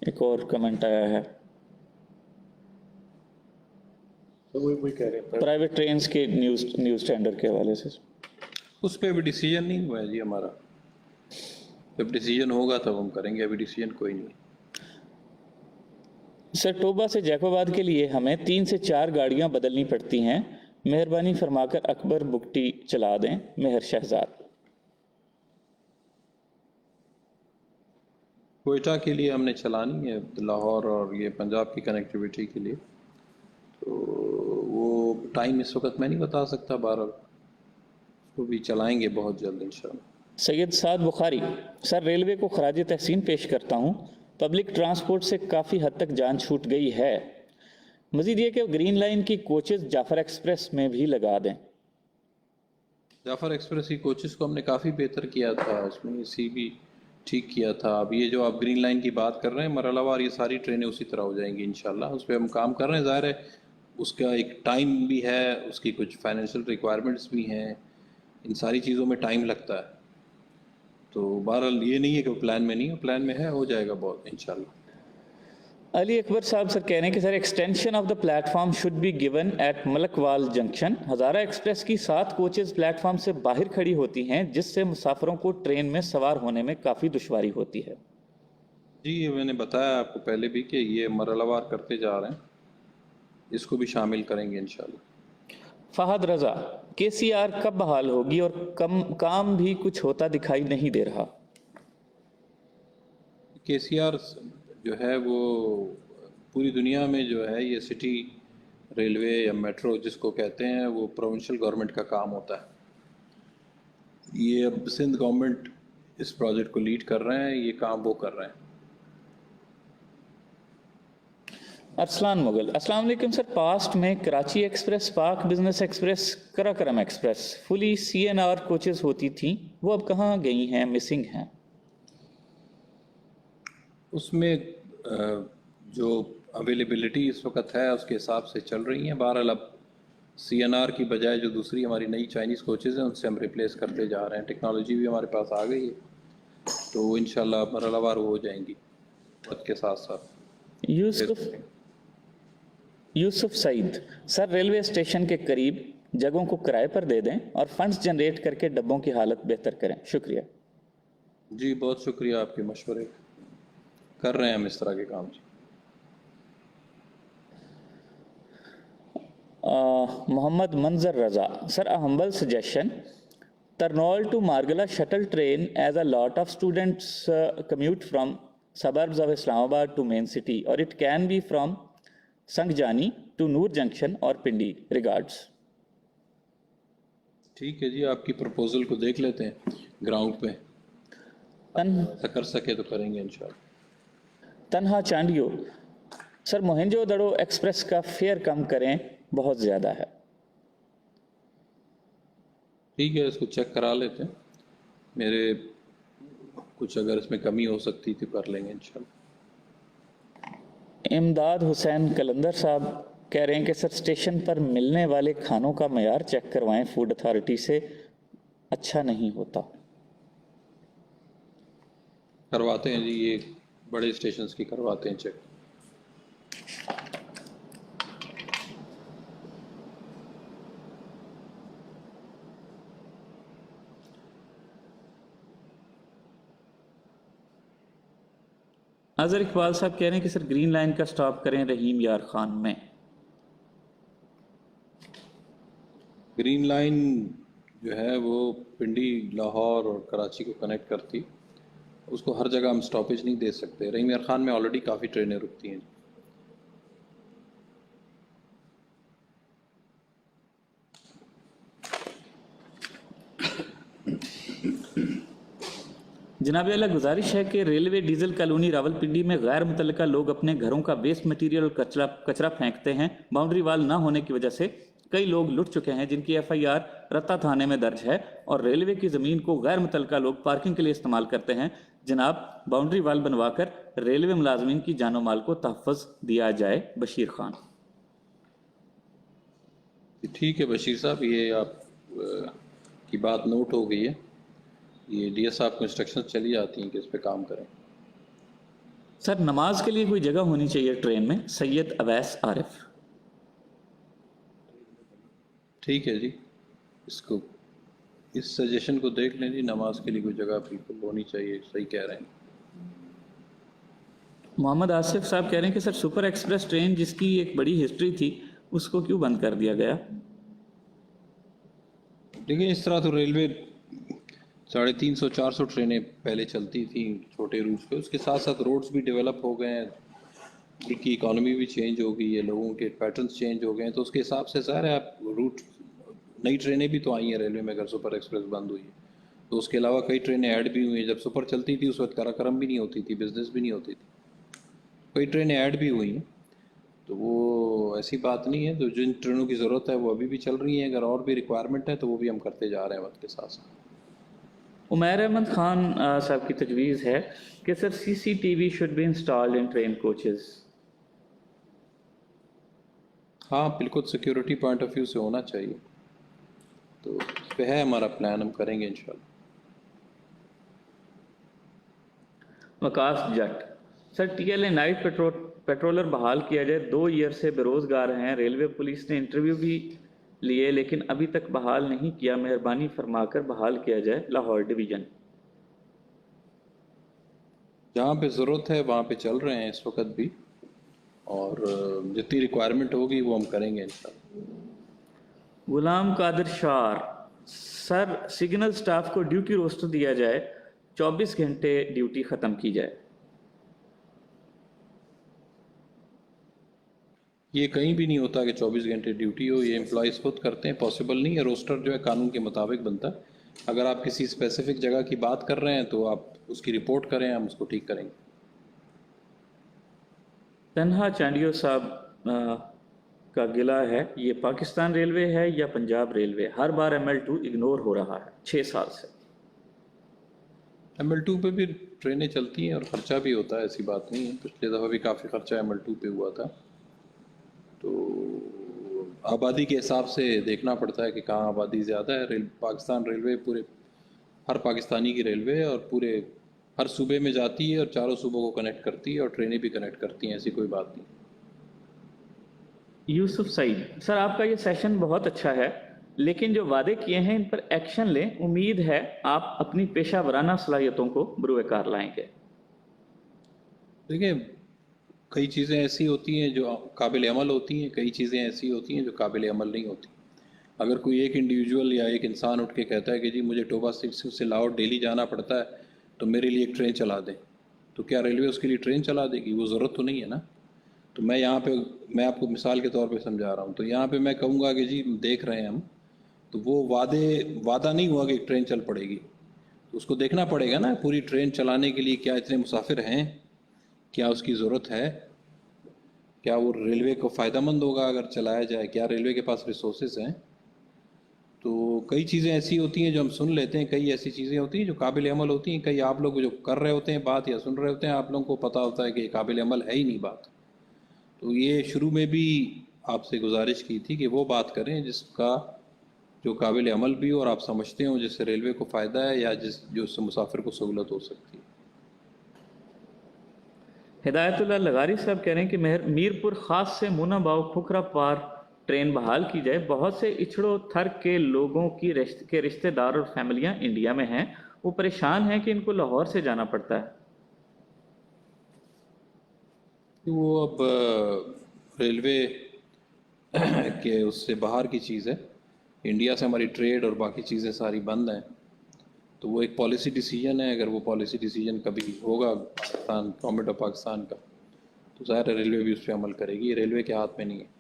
ایک اور کمنٹ آیا ہے، پرائیویٹ ٹرینز کے نیوز ٹینڈر کے حوالے سے. اس پہ ابھی ڈیسیجن نہیں ہوا ہے جی ہمارا. جب ڈیسیجن ہوگا تب ہم کریں گے، ابھی ڈیسیجن کوئی نہیں. سر ٹوبا سے جیکوباد کے لیے ہمیں 3 سے 4 گاڑیاں بدلنی پڑتی ہیں، مہربانی فرما کر اکبر بگٹی چلا دیں. مہر شہزاد. کوئٹہ کے لیے ہم نے چلانی ہے، لاہور اور یہ پنجاب کی کنیکٹیویٹی کے لیے، تو وہ ٹائم اس وقت میں نہیں بتا سکتا. بہرحال اس کو بھی چلائیں گے بہت جلد انشاءاللہ. سید سعد بخاری، سر ریلوے کو خراج تحسین پیش کرتا ہوں، پبلک ٹرانسپورٹ سے کافی حد تک جان چھوٹ گئی ہے. مزید یہ کہ گرین لائن کی کوچز جعفر ایکسپریس میں بھی لگا دیں. جعفر ایکسپریس کی کوچز کو ہم نے کافی بہتر کیا تھا، اس میں اسی بھی ٹھیک کیا تھا. اب یہ جو آپ گرین لائن کی بات کر رہے ہیں مرحلہ وار یہ ساری ٹرینیں اسی طرح ہو جائیں گی انشاءاللہ. اس پہ ہم کام کر رہے ہیں. ظاہر ہے اس کا ایک ٹائم بھی ہے، اس کی کچھ فائنینشیل ریکوائرمنٹس بھی ہیں، ان ساری چیزوں میں ٹائم لگتا ہے. تو بہرحال یہ نہیں ہے کہ پلان میں نہیں ہے، پلان میں ہے، ہو جائے گا بہت انشاءاللہ. علی اکبر صاحب سر کہہ رہے ہیں کہ سر extension of the plate form should be given at ملک وال جنکشن. ہزارہ ایکسپریس کی 7 کوچز پلیٹ فارم سے باہر کھڑی ہوتی ہیں جس سے مسافروں کو ٹرین میں سوار ہونے میں کافی دشواری ہوتی ہے. جی یہ میں نے بتایا آپ کو پہلے بھی کہ یہ مرحلہ وار کرتے جا رہے ہیں، اس کو بھی شامل کریں گے انشاءاللہ. فہد رضا، کے سی آر کب بحال ہوگی اور کام بھی کچھ ہوتا دکھائی نہیں دے رہا. کے سی آر جو ہے وہ پوری دنیا میں جو ہے یہ سٹی ریلوے یا میٹرو جس کو کہتے ہیں وہ پروونشل گورنمنٹ کا کام ہوتا ہے. یہ اب سندھ گورنمنٹ اس پروجیکٹ کو لیڈ کر رہے ہیں, یہ کام وہ کر رہے ہیں. ارسلان مغل, السلام علیکم سر. پاسٹ میں کراچی ایکسپریس, پاک بزنس ایکسپریس, کراکرم ایکسپریس فلی CNR کوچز ہوتی تھیں, وہ اب کہاں گئی ہیں, مسنگ ہیں؟ اس میں جو اویلیبلٹی اس وقت ہے اس کے حساب سے چل رہی ہیں. بہرحال اب CNR کی بجائے جو دوسری ہماری نئی چائنیز کوچز ہیں ان سے ہم ریپلیس کرتے جا رہے ہیں. ٹیکنالوجی بھی ہمارے پاس آ گئی ہے تو انشاءاللہ مرحلہ وار ہو جائیں گی وقت کے ساتھ ساتھ. یوسف سعید, سر ریلوے اسٹیشن کے قریب جگہوں کو کرائے پر دے دیں اور فنڈز جنریٹ کر کے ڈبوں کی حالت بہتر کریں, شکریہ. جی بہت شکریہ آپ کے مشورے, کر رہے ہیں ہم اس طرح کے کام. جی محمد منظر رضا, سر a humble suggestion, Tarnal to Margala shuttle train, as a lot of students commute from suburbs of Islamabad to main city, or it can be from Sangjani to Noor Junction or Pindi. Regards. ٹھیک ہے جی, آپ کی پرپوزل کو دیکھ لیتے ہیں گراؤنڈ پہ, ایسا کر سکے تو کریں گے انشاءاللہ. تنہا چانڈیو, سر موہنجو دڑو ایکسپریس کا فیئر کم کریں, بہت زیادہ ہے. ٹھیک ہے, اس کو چیک کرا لیتے ہیں. میرے کچھ اگر اس میں کمی ہو سکتی تو کر لیں گے انشاءاللہ. امداد حسین کلندر صاحب کہہ رہے ہیں کہ سر اسٹیشن پر ملنے والے کھانوں کا معیار چیک کروائیں, فوڈ اتھارٹی سے, اچھا نہیں ہوتا. کرواتے ہیں جی, یہ بڑے اسٹیشنز کی کرواتے ہیں چیک. اظہر اقبال صاحب کہہ رہے ہیں کہ سر گرین لائن کا سٹاپ کریں رحیم یار خان میں. گرین لائن جو ہے وہ پنڈی, لاہور اور کراچی کو کنیکٹ کرتی, اس کو ہر جگہ ہم سٹاپیج نہیں دے سکتے. رحیم یار خان میں آلریڈی کافی ٹرینیں رکتی ہیں. جناب اعلیٰ گزارش ہے کہ ریلوے ڈیزل کالونی راولپنڈی میں غیر متعلقہ لوگ اپنے گھروں کا ویسٹ مٹیریل اور کچرا پھینکتے ہیں. باؤنڈری وال نہ ہونے کی وجہ سے کئی لوگ لٹ چکے ہیں, جن کی FIR رتا تھانے میں درج ہے, اور ریلوے کی زمین کو غیر متعلقہ لوگ پارکنگ کے لیے استعمال کرتے ہیں. جناب باؤنڈری وال بنوا کر ریلوے ملازمین کی جان و مال کو تحفظ دیا جائے. بشیر خان. ٹھیک ہے بشیر صاحب, یہ آپ کی بات نوٹ ہو گئی ہے. یہ DS صاحب کو انسٹرکشن چلی جاتی ہیں کہ اس پہ کام کریں. سر نماز کے لیے کوئی جگہ ہونی چاہیے ٹرین میں. سید اویس عارف. ٹھیک ہے جی, اس سجیشن کو دیکھ لیں جی. نماز کے لیے کوئی جگہ بالکل ہونی چاہیے, صحیح کہہ رہے ہیں. محمد آصف صاحب کہہ رہے ہیں کہ سر سپر ایکسپریس ٹرین جس کی ایک بڑی ہسٹری تھی, اس کو کیوں بند کر دیا گیا؟ لیکن اس طرح تو ریلوے 350-400 ٹرینیں پہلے چلتی تھیں چھوٹے روٹس پہ. اس کے ساتھ ساتھ روڈز بھی ڈیولپ ہو گئے ہیں, ملک کی اکانومی بھی چینج ہو گئی ہے, لوگوں کے پیٹرنز چینج ہو گئے ہیں, تو اس کے حساب سے ظاہر ہے آپ روٹ, نئی ٹرینیں بھی تو آئی ہیں ریلوے میں. اگر سپر ایکسپریس بند ہوئی ہے تو اس کے علاوہ کئی ٹرینیں ایڈ بھی ہوئی ہیں. جب سپر چلتی تھی اس وقت کراکرم بھی نہیں ہوتی تھی, بزنس بھی نہیں ہوتی تھی, کئی ٹرینیں ایڈ بھی ہوئی ہیں. تو وہ ایسی بات نہیں ہے. تو جن ٹرینوں کی ضرورت ہے وہ ابھی بھی چل رہی ہیں, اگر اور بھی ریکوائرمنٹ ہے تو وہ بھی ہم کرتے جا رہے ہیں وقت کے ساتھ ساتھ. عمیر احمد خان صاحب کی تجویز ہے کہ سر CCTV should be installed in train coaches. ہاں بالکل, سیکیورٹی پوائنٹ آف ویو سے ہونا چاہیے. تو اس پہ ہے ہمارا پلان, ہم کریں گے انشاءاللہ. وکاس جٹ, سر TLA نائٹ پیٹرولر بحال کیا جائے. 2 ایئر سے بے روزگار ہیں. ریلوے پولیس نے انٹرویو بھی لیے لیکن ابھی تک بحال نہیں کیا. مہربانی فرما کر بحال کیا جائے. لاہور ڈویژن. جہاں پہ ضرورت ہے وہاں پہ چل رہے ہیں اس وقت بھی, اور جتنی ریکوائرمنٹ ہوگی وہ ہم کریں گے انشاءاللہ. غلام قادر شار, سر سگنل سٹاف کو ڈیوٹی روسٹر دیا جائے, 24 گھنٹے ڈیوٹی ختم کی جائے. یہ کہیں بھی نہیں ہوتا کہ 24 گھنٹے ڈیوٹی ہو, یہ امپلائیز خود کرتے ہیں, پاسبل نہیں ہے. روسٹر جو ہے قانون کے مطابق بنتا ہے. اگر آپ کسی اسپیسیفک جگہ کی بات کر رہے ہیں تو آپ اس کی رپورٹ کریں, ہم اس کو ٹھیک کریں گے. تنہا چانڈیو صاحب کا گلہ ہے, یہ پاکستان ریلوے ہے یا پنجاب ریلوے؟ ہر بار ML2 اگنور ہو رہا ہے 6 سال سے. ML2 پہ بھی ٹرینیں چلتی ہیں اور خرچہ بھی ہوتا ہے, ایسی بات نہیں ہے. پچھلے دفعہ بھی کافی خرچہ ML2 پہ ہوا تھا. تو آبادی کے حساب سے دیکھنا پڑتا ہے کہ کہاں آبادی زیادہ ہے. پاکستان ریلوے پورے ہر پاکستانی کی ریلوے ہے اور پورے ہر صوبے میں جاتی ہے اور چاروں صوبوں کو کنیکٹ کرتی ہے اور ٹرینیں بھی کنیکٹ کرتی ہیں, ایسی کوئی بات نہیں. یوسف سعید سر, آپ کا یہ سیشن بہت اچھا ہے, لیکن جو وعدے کیے ہیں ان پر ایکشن لیں. امید ہے آپ اپنی پیشہ ورانہ صلاحیتوں کو بروئے کار لائیں گے. دیکھیں, کئی چیزیں ایسی ہوتی ہیں جو قابل عمل ہوتی ہیں, کئی چیزیں ایسی ہوتی ہیں جو قابل عمل نہیں ہوتی. اگر کوئی ایک انڈیویجول یا ایک انسان اٹھ کے کہتا ہے کہ جی مجھے ٹوبا سے لاہور ڈیلی جانا پڑتا ہے تو میرے لیے ایک ٹرین چلا دیں, تو کیا ریلوے اس کے لیے ٹرین چلا دے گی؟ وہ ضرورت تو نہیں ہے نا. تو میں یہاں پہ میں آپ کو مثال کے طور پہ سمجھا رہا ہوں. تو یہاں پہ میں کہوں گا کہ جی دیکھ رہے ہیں ہم, تو وہ وعدہ نہیں ہوا کہ ایک ٹرین چل پڑے گی. تو اس کو دیکھنا پڑے گا نا, پوری ٹرین چلانے کے لیے کیا اتنے مسافر ہیں, کیا اس کی ضرورت ہے, کیا وہ ریلوے کو فائدہ مند ہوگا اگر چلایا جائے, کیا ریلوے کے پاس ریسورسز ہیں. تو کئی چیزیں ایسی ہوتی ہیں جو ہم سن لیتے ہیں, کئی ایسی چیزیں ہوتی ہیں جو قابل عمل ہوتی ہیں. کئی آپ لوگ جو کر رہے ہوتے ہیں بات یا سن رہے ہوتے ہیں, آپ لوگوں کو پتہ ہوتا ہے کہ یہ قابل عمل ہے ہی نہیں بات. تو یہ شروع میں بھی آپ سے گزارش کی تھی کہ وہ بات کریں جس کا جو قابل عمل بھی ہو اور آپ سمجھتے ہوں جس سے ریلوے کو فائدہ ہے یا جو اس سے مسافر کو سہولت ہو سکتی ہے. ہدایت اللہ لغاری صاحب کہہ رہے ہیں کہ میرپور خاص سے مونا باؤ کھکرا پار ٹرین بحال کی جائے. بہت سے اچھڑو تھر کے لوگوں کے رشتہ دار اور فیملیاں انڈیا میں ہیں, وہ پریشان ہیں کہ ان کو لاہور سے جانا پڑتا ہے. وہ اب ریلوے کہ اس سے باہر کی چیز ہے. انڈیا سے ہماری ٹریڈ اور باقی چیزیں ساری بند ہیں. تو وہ ایک پالیسی ڈیسیجن ہے. اگر وہ پالیسی ڈیسیجن کبھی ہوگا پاکستان گورنمنٹ آف پاکستان کا, تو ظاہر ہے ریلوے بھی اس پہ عمل کرے گی. یہ ریلوے کے ہاتھ میں نہیں ہے.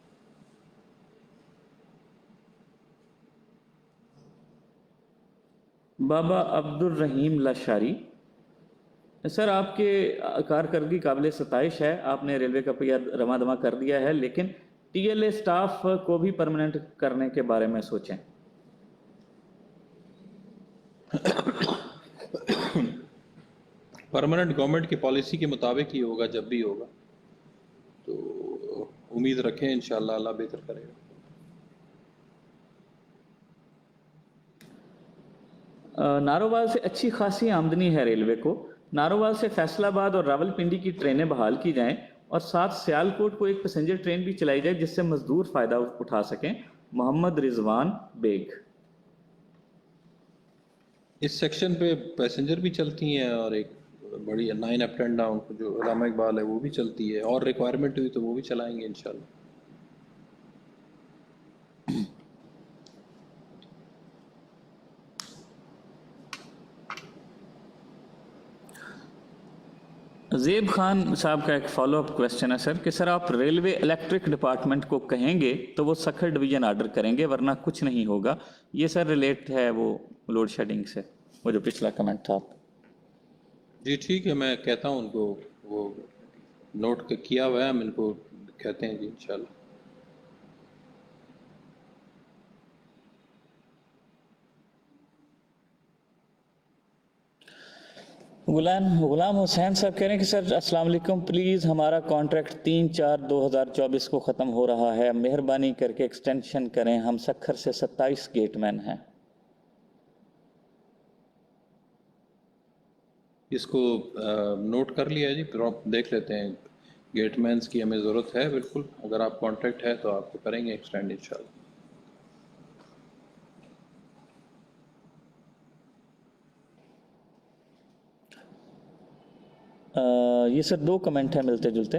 بابا عبد الرحیم لاشاری سر, آپ کے کارکردگی قابل ستائش ہے, آپ نے ریلوے کا پہیہ رواں دواں کر دیا ہے, لیکن TLA سٹاف کو بھی پرماننٹ کرنے کے بارے میں سوچیں. پرماننٹ گورنمنٹ کی پالیسی کے مطابق ہی ہوگا جب بھی ہوگا. تو امید رکھیں انشاءاللہ اللہ بہتر کرے گا. نارووال سے اچھی خاصی آمدنی ہے ریلوے کو. نارووال سے فیصل آباد اور راول پنڈی کی ٹرینیں بحال کی جائیں اور ساتھ سیالکوٹ کو ایک پیسنجر ٹرین بھی چلائی جائے جس سے مزدور فائدہ اٹھا سکیں. محمد رضوان بیگ. اس سیکشن پہ پیسنجر بھی چلتی ہیں اور ایک بڑی 9 اپ اینڈ ڈاؤن جو علامہ اقبال ہے وہ بھی چلتی ہے, اور ریکوائرمنٹ ہوئی تو وہ بھی چلائیں گے انشاءاللہ. زیب خان صاحب کا ایک فالو اپ کویسچن ہے سر, کہ سر آپ ریلوے الیکٹرک ڈپارٹمنٹ کو کہیں گے تو وہ سکھر ڈویژن آرڈر کریں گے ورنہ کچھ نہیں ہوگا. یہ سر ریلیٹ ہے وہ لوڈ شیڈنگ سے, وہ جو پچھلا کمنٹ تھا. جی ٹھیک ہے, میں کہتا ہوں ان کو, وہ نوٹ کیا ہوا ہے, ہم ان کو کہتے ہیں جی انشاءاللہ. غلام حسین صاحب کہہ رہے ہیں کہ سر السلام علیکم, پلیز ہمارا کانٹریکٹ 3/4/2024 کو ختم ہو رہا ہے, مہربانی کر کے ایکسٹینشن کریں, ہم سکھر سے 27 گیٹ مین ہیں. اس کو نوٹ کر لیا جی, پھر آپ دیکھ لیتے ہیں. گیٹ مینس کی ہمیں ضرورت ہے بالکل, اگر آپ کانٹریکٹ ہے تو آپ کو کریں گے ایکسٹینڈ انشاءاللہ. یہ سر 2 کمنٹ ہیں ملتے جلتے.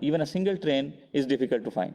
even a single train is difficult to find.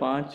5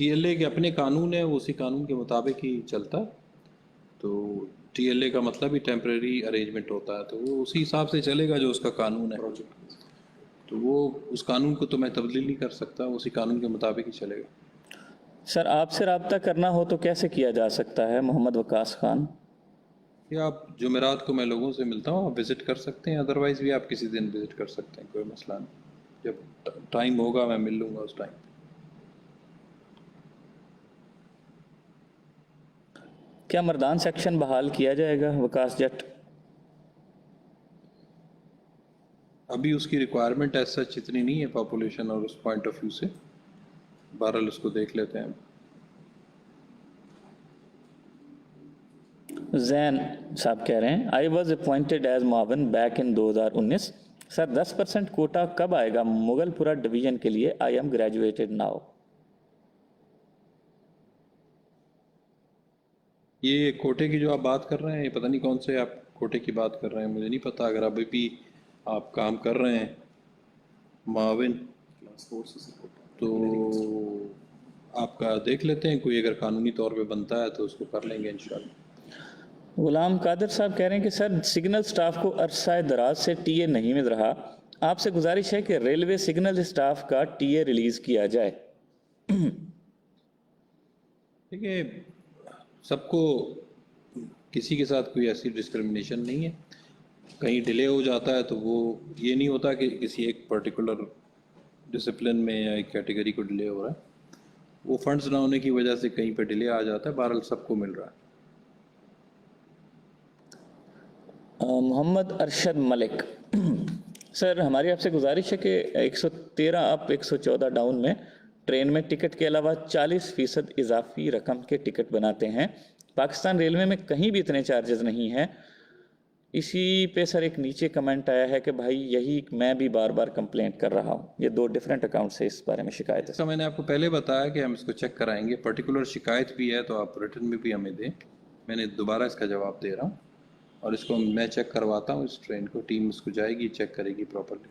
T L A کے اپنے قانون ہے, وہ اسی قانون کے مطابق ہی چلتا ہے. تو ٹی ایل اے کا مطلب ہی ٹیمپریری ارینجمنٹ ہوتا ہے, تو وہ اسی حساب سے چلے گا جو اس کا قانون ہے. تو وہ اس قانون کو تو میں تبدیل نہیں کر سکتا, اسی قانون کے مطابق ہی چلے گا. سر آپ سے رابطہ کرنا ہو تو کیسے کیا جا سکتا ہے؟ محمد وقاص خان. یا آپ جمعرات کو میں لوگوں سے ملتا ہوں, آپ وزٹ کر سکتے ہیں, ادروائز بھی آپ کسی دن وزٹ کر سکتے ہیں, کوئی مسئلہ نہیں. جب ٹائم ہوگا میں مل لوں گا اس ٹائم. کیا مردان سیکشن بحال کیا جائے گا وکاس جٹ؟ ابھی اس کی ریکوائرمنٹ ایز سچ اتنی نہیں ہے پاپولیشن اور اس پوائنٹ آف ویو سے, بہرحال اس کو دیکھ لیتے ہیں. زین صاحب کہہ رہے ہیں آئی واز اپوائنٹڈ ایز معاون بیک ان 2019. سر 10% کوٹا کب آئے گا مغل پورہ ڈویژن کے لیے؟ I am graduated now. یہ کوٹے کی جو آپ بات کر رہے ہیں, یہ پتہ نہیں کون سے آپ کوٹے کی بات کر رہے ہیں, مجھے نہیں پتہ. اگر ابھی بھی آپ کام کر رہے ہیں معاون تو آپ کا دیکھ لیتے ہیں, کوئی اگر قانونی طور پہ بنتا ہے تو اس کو کر لیں گے انشاءاللہ. غلام قادر صاحب کہہ رہے ہیں کہ سر سگنل سٹاف کو عرصہ دراز سے ٹی اے نہیں مل رہا, آپ سے گزارش ہے کہ ریلوے سگنل سٹاف کا ٹی اے ریلیز کیا جائے. دیکھیے سب کو, کسی کے ساتھ کوئی ایسی ڈسکرمنیشن نہیں ہے. کہیں ڈیلے ہو جاتا ہے تو وہ یہ نہیں ہوتا کہ کسی ایک پرٹیکولر ڈسپلن میں یا ایک کیٹیگری کو ڈیلے ہو رہا ہے, وہ فنڈز نہ ہونے کی وجہ سے کہیں پہ ڈیلے آ جاتا ہے. بہرحال سب کو مل رہا ہے. محمد ارشد ملک. سر ہماری آپ سے گزارش ہے کہ 113 اپ 114 ڈاؤن میں ٹرین میں ٹکٹ کے علاوہ 40% اضافی رقم کے ٹکٹ بناتے ہیں. پاکستان ریلوے میں کہیں بھی اتنے چارجز نہیں ہیں. اسی پہ سر ایک نیچے کمنٹ آیا ہے کہ بھائی یہی میں بھی بار بار کمپلینٹ کر رہا ہوں. یہ 2 ڈیفرنٹ اکاؤنٹ سے اس بارے میں شکایت ہے. اس کا میں نے آپ کو پہلے بتایا کہ ہم اس کو چیک کرائیں گے. پرٹیکولر شکایت بھی ہے تو آپ ریٹن میں بھی ہمیں دیں. میں نے دوبارہ اس کا جواب دے رہا ہوں, اور اس کو میں چیک کرواتا ہوں. اس ٹرین کو ٹیم اس کو جائے گی, چیک کرے گی پراپرلی.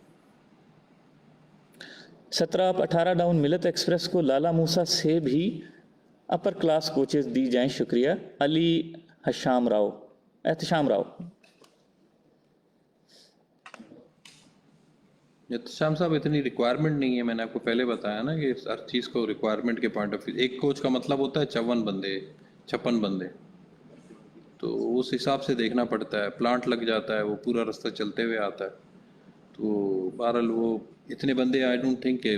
17 اپ 18 ڈاؤن ملت ایکسپریس کو لالا موسیٰ سے بھی اپر کلاس کوچز دی جائیں. شکریہ. علی احتشام راؤ. شام صاحب اتنی ریکوائرمنٹ نہیں ہے, میں نے آپ کو پہلے بتایا نا کہ ہر چیز کو ریکوائرمنٹ کے پوائنٹ آف ویو, ایک کوچ کا مطلب ہوتا ہے 56 بندے, تو اس حساب سے دیکھنا پڑتا ہے. پلانٹ لگ جاتا ہے, وہ پورا راستہ چلتے ہوئے آتا ہے, تو بہرحال وہ اتنے بندے آئی ڈونٹ تھنک کہ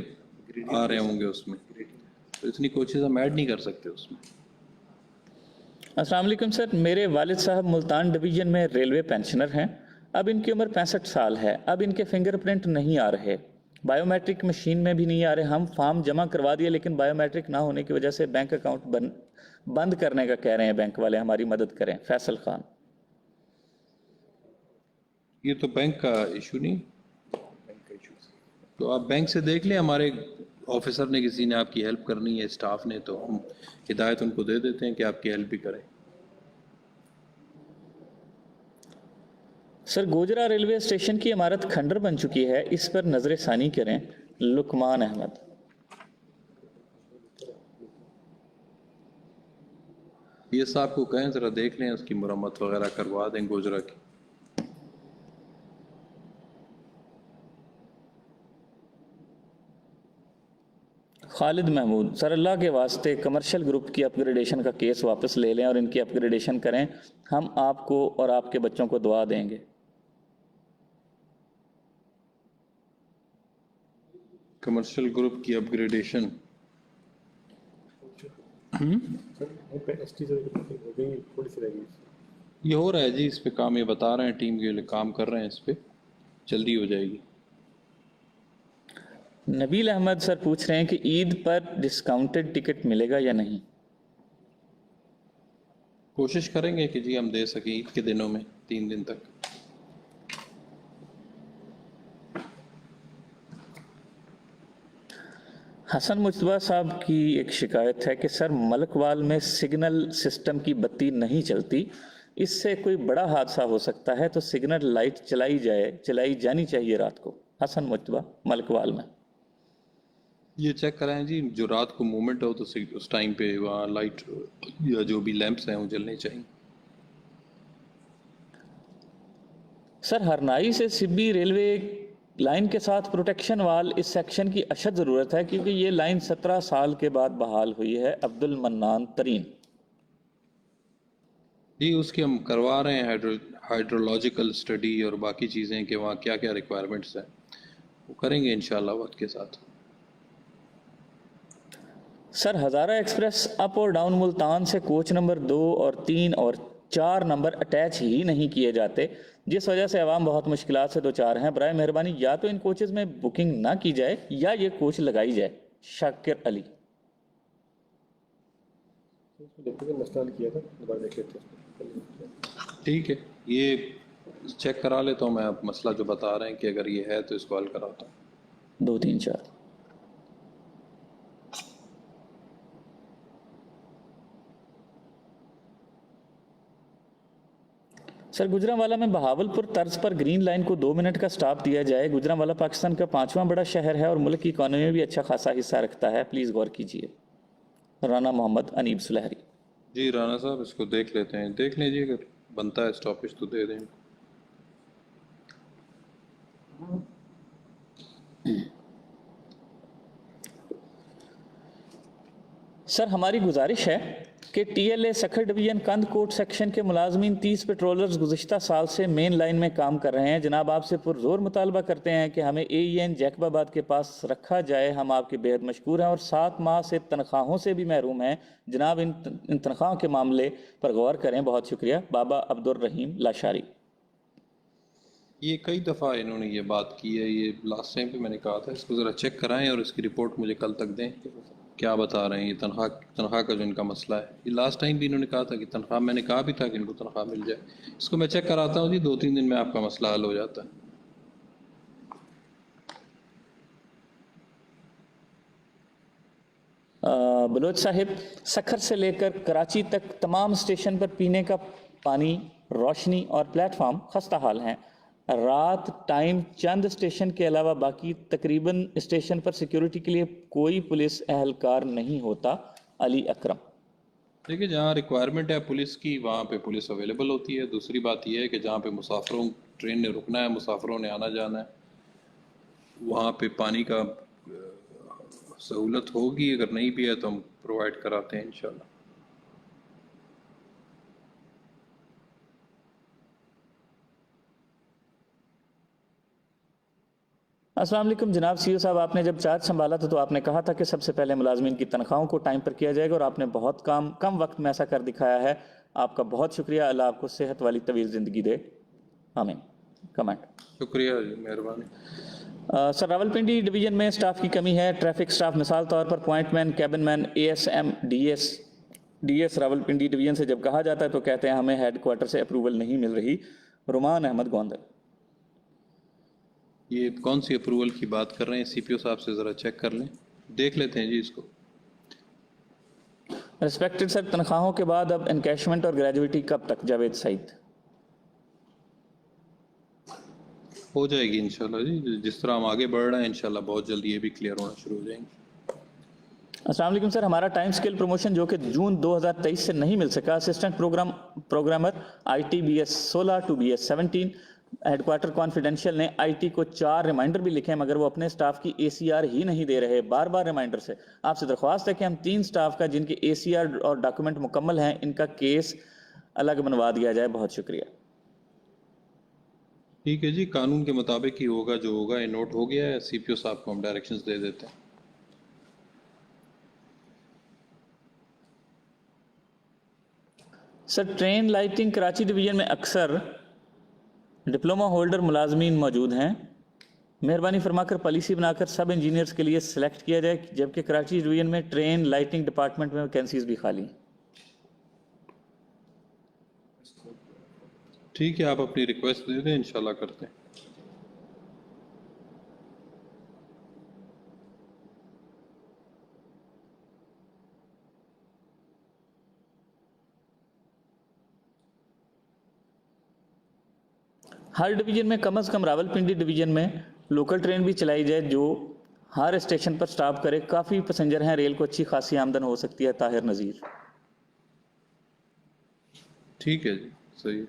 آ رہے ہوں گے اس میں, تو اتنی کوچز ہم ایڈ نہیں کر سکتے اس میں. السلام علیکم سر. میرے والد صاحب ملتان ڈویژن میں ریلوے پینشنر ہیں. اب ان کی عمر 65 سال ہے. اب ان کے فنگر پرنٹ نہیں آ رہے, بائیو میٹرک مشین میں بھی نہیں آ رہے. ہم فارم جمع کروا دیے لیکن بائیو میٹرک نہ ہونے کی وجہ سے بینک اکاؤنٹ بند کرنے کا کہہ رہے ہیں بینک والے. ہماری مدد کریں. فیصل خان. یہ تو بینک کا ایشو نہیں, تو آپ بینک سے دیکھ لیں. ہمارے آفیسر نے, کسی نے آپ کی ہیلپ کرنی ہے, اسٹاف نے, تو ہم ہدایت ان کو دے دیتے ہیں کہ آپ کی ہیلپ بھی کریں. سر گوجرا ریلوے اسٹیشن کی عمارت کھنڈر بن چکی ہے, اس پر نظر ثانی کریں. لقمان احمد. یہ صاحب کو کہیں ذرا دیکھ لیں, اس کی مرمت وغیرہ کروا دیں گوجرا کی. خالد محمود. سر اللہ کے واسطے کمرشل گروپ کی اپ گریڈیشن کا کیس واپس لے لیں اور ان کی اپ گریڈیشن کریں. ہم آپ کو اور آپ کے بچوں کو دعا دیں گے. کمرشل گروپ کی اپ گریڈیشن یہ ہو رہا ہے جی, اس پہ کام, یہ بتا رہے ہیں ٹیم کے لیے کام کر رہے ہیں, اس پہ جلدی ہو جائے گی. نبیل احمد سر پوچھ رہے ہیں کہ عید پر ڈسکاؤنٹڈ ٹکٹ ملے گا یا نہیں؟ کوشش کریں گے کہ جی ہم دے سکیں عید کے دنوں میں 3 دن تک. حسن مجتبیٰ صاحب کی ایک شکایت ہے کہ سر ملک وال میں سگنل سسٹم کی بتی نہیں چلتی, اس سے کوئی بڑا حادثہ ہو سکتا ہے, تو سگنل لائٹ چلائی جانی چاہیے رات کو. حسن مجتبیٰ ملک وال میں. یہ چیک کرائیں جی، جو رات کو موومنٹ ہو تو اس ٹائم پہ وہاں لائٹ یا جو بھی لیمپس ہیں وہ جلنے چاہیے. سر ہرنائی سے سبی ریلوے لائن کے ساتھ پروٹیکشن وال اس سیکشن کی اشد ضرورت ہے کیونکہ یہ لائن 17 سال کے بعد بحال ہوئی ہے. عبد المنان ترین. جی اس کی ہم کروا رہے ہیں ہائیڈرولوجیکل اسٹڈی اور باقی چیزیں کہ وہاں کیا کیا ریکوائرمنٹس ہیں وہ کریں گے انشاءاللہ وقت کے ساتھ. سر ہزارہ ایکسپریس اپ اور ڈاؤن ملتان سے کوچ نمبر 2 اور 3 اور 4 نمبر اٹیچ ہی نہیں کیے جاتے جس وجہ سے عوام بہت مشکلات سے دوچار ہیں. برائے مہربانی یا تو ان کوچز میں بکنگ نہ کی جائے یا یہ کوچ لگائی جائے. شاکر علی. دیکھتے ہیں مسئلہ حل کیا تھا دوبارہ دیکھ لیتے ہیں. ٹھیک ہے یہ چیک کرا لیتا ہوں میں. اب مسئلہ جو بتا رہے ہیں کہ اگر یہ ہے تو اس کو حل کراتا ہوں. 2 3 4. سر گجرانوالہ میں بہاولپور طرز پر گرین لائن کو 2 منٹ کا سٹاپ دیا جائے. گجرانوالہ پاکستان کا 5واں بڑا شہر ہے اور ملک کی اکانومی میں بھی اچھا خاصا حصہ رکھتا ہے. پلیز غور کیجیے. رانا محمد انیب سلہری. جی رانا صاحب اس کو دیکھ لیتے ہیں. دیکھ لیجیے اگر بنتا ہے اسٹاپش تو دے دیں. سر ہماری گزارش ہے کہ T L A Sukkur division کند کوٹ سیکشن کے ملازمین 30 پیٹرولرز گزشتہ سال سے مین لائن میں کام کر رہے ہیں. جناب آپ سے پرزور مطالبہ کرتے ہیں کہ ہمیں اے ای این جیکب آباد کے پاس رکھا جائے. ہم آپ کے بےحد مشکور ہیں اور 7 ماہ سے تنخواہوں سے بھی محروم ہیں. جناب ان تنخواہوں کے معاملے پر غور کریں. بہت شکریہ. بابا عبد الرحیم لاشاری. یہ کئی دفعہ انہوں نے یہ بات کی ہے. یہ لاسٹ ٹائم پہ میں نے کہا تھا اس کو ذرا چیک کرائیں اور اس کی رپورٹ مجھے کل تک دیں. کیا بتا رہے ہیں یہ تنخواہ کا جو ان کا مسئلہ ہے. یہ لاسٹ ٹائم بھی انہوں نے کہا تھا کہ تنخواہ، میں نے کہا بھی تھا کہ ان کو تنخواہ مل جائے. اس کو میں چیک کراتا ہوں جی. 2 3 دن میں آپ کا مسئلہ حل ہو جاتا ہے. بلوچ صاحب سکھر سے لے کر کراچی تک تمام اسٹیشن پر پینے کا پانی، روشنی اور پلیٹ فارم خستہ حال ہیں. رات ٹائم چند اسٹیشن کے علاوہ باقی تقریباً اسٹیشن پر سیکیورٹی کے لیے کوئی پولیس اہلکار نہیں ہوتا. علی اکرم. دیکھیے جہاں ریکوائرمنٹ ہے پولیس کی وہاں پہ پولیس اویلیبل ہوتی ہے. دوسری بات یہ ہے کہ جہاں پہ مسافروں ٹرین نے رکنا ہے، مسافروں نے آنا جانا ہے، وہاں پہ پانی کا سہولت ہوگی. اگر نہیں بھی ہے تو ہم پرووائڈ کراتے ہیں انشاءاللہ. السلام علیکم جناب سی او صاحب. آپ نے جب چارج سنبھالا تھا تو آپ نے کہا تھا کہ سب سے پہلے ملازمین کی تنخواہوں کو ٹائم پر کیا جائے گا اور آپ نے بہت کم وقت میں ایسا کر دکھایا ہے. آپ کا بہت شکریہ. اللہ آپ کو صحت والی طویل زندگی دے. آمین. کمنٹ. شکریہ جی، مہربانی. سر راولپنڈی ڈویژن میں سٹاف کی کمی ہے. ٹریفک سٹاف مثال طور پر point man, cabin man, A S M, D S Rawalpindi division سے جب کہا جاتا ہے تو کہتے ہیں ہمیں ہیڈ کوارٹر سے اپروول نہیں مل رہی. رومان احمد گوندر. یہ کون سی اپروول کی بات کر رہے ہیں؟ سی پی او صاحب سے ذرا چیک کر لیں. دیکھ لیتے ہیں جی اس کو. ریسپیکٹڈ سر تنخواہوں کے بعد اب انکیشمنٹ اور گریجویٹی کب تک؟ جاوید سعید. ہو جائے گی انشاءاللہ جی. جس طرح ہم آگے بڑھ رہے ہیں انشاءاللہ بہت جلدی یہ بھی کلیئر ہونا شروع ہو جائیں گے. السلام علیکم سر. ہمارا ٹائم سکیل پروموشن جو کہ جون 2023 سے نہیں مل سکا. Assistant programmer I T B S 16 to B S 17. Headquarter confidential نے آئی ٹی کو 4 ریمائنڈر بھی لکھے مگر وہ اپنے سٹاف کی اے سی آر ہی نہیں دے رہے. بار بار ریمائنڈر سے آپ سے درخواست ہے کہ ہم 3 سٹاف کا جن کے اے سی آر اور ڈاکومنٹ مکمل ہیں ان کا کیس الگ بنوا دیا جائے. بہت شکریہ. ٹھیک ہے جی، قانون کے مطابق ہی ہوگا جو ہوگا. یہ نوٹ ہو گیا ہے. سی پی او صاحب کو ہم ڈائریکشنز دے دیتے ہیں. Sir train lighting Karachi division میں اکثر ڈپلومہ ہولڈر ملازمین موجود ہیں. مہربانی فرما کر پالیسی بنا کر سب انجینئرز کے لیے سلیکٹ کیا جائے جبکہ کراچی ڈویژن میں ٹرین لائٹنگ ڈپارٹمنٹ میں ویکینسیز بھی خالی ہیں. ٹھیک ہے آپ اپنی ریکویسٹ دے دیں، انشاءاللہ کرتے ہیں. ہر ڈویژن میں کم از کم راولپنڈی ڈویژن میں لوکل ٹرین بھی چلائی جائے جو ہر اسٹیشن پر سٹاپ کرے, کافی پیسنجر ہیں, ریل کو اچھی خاصی آمدن ہو سکتی ہے. طاہر نذیر. ٹھیک ہے جی, صحیح ہے.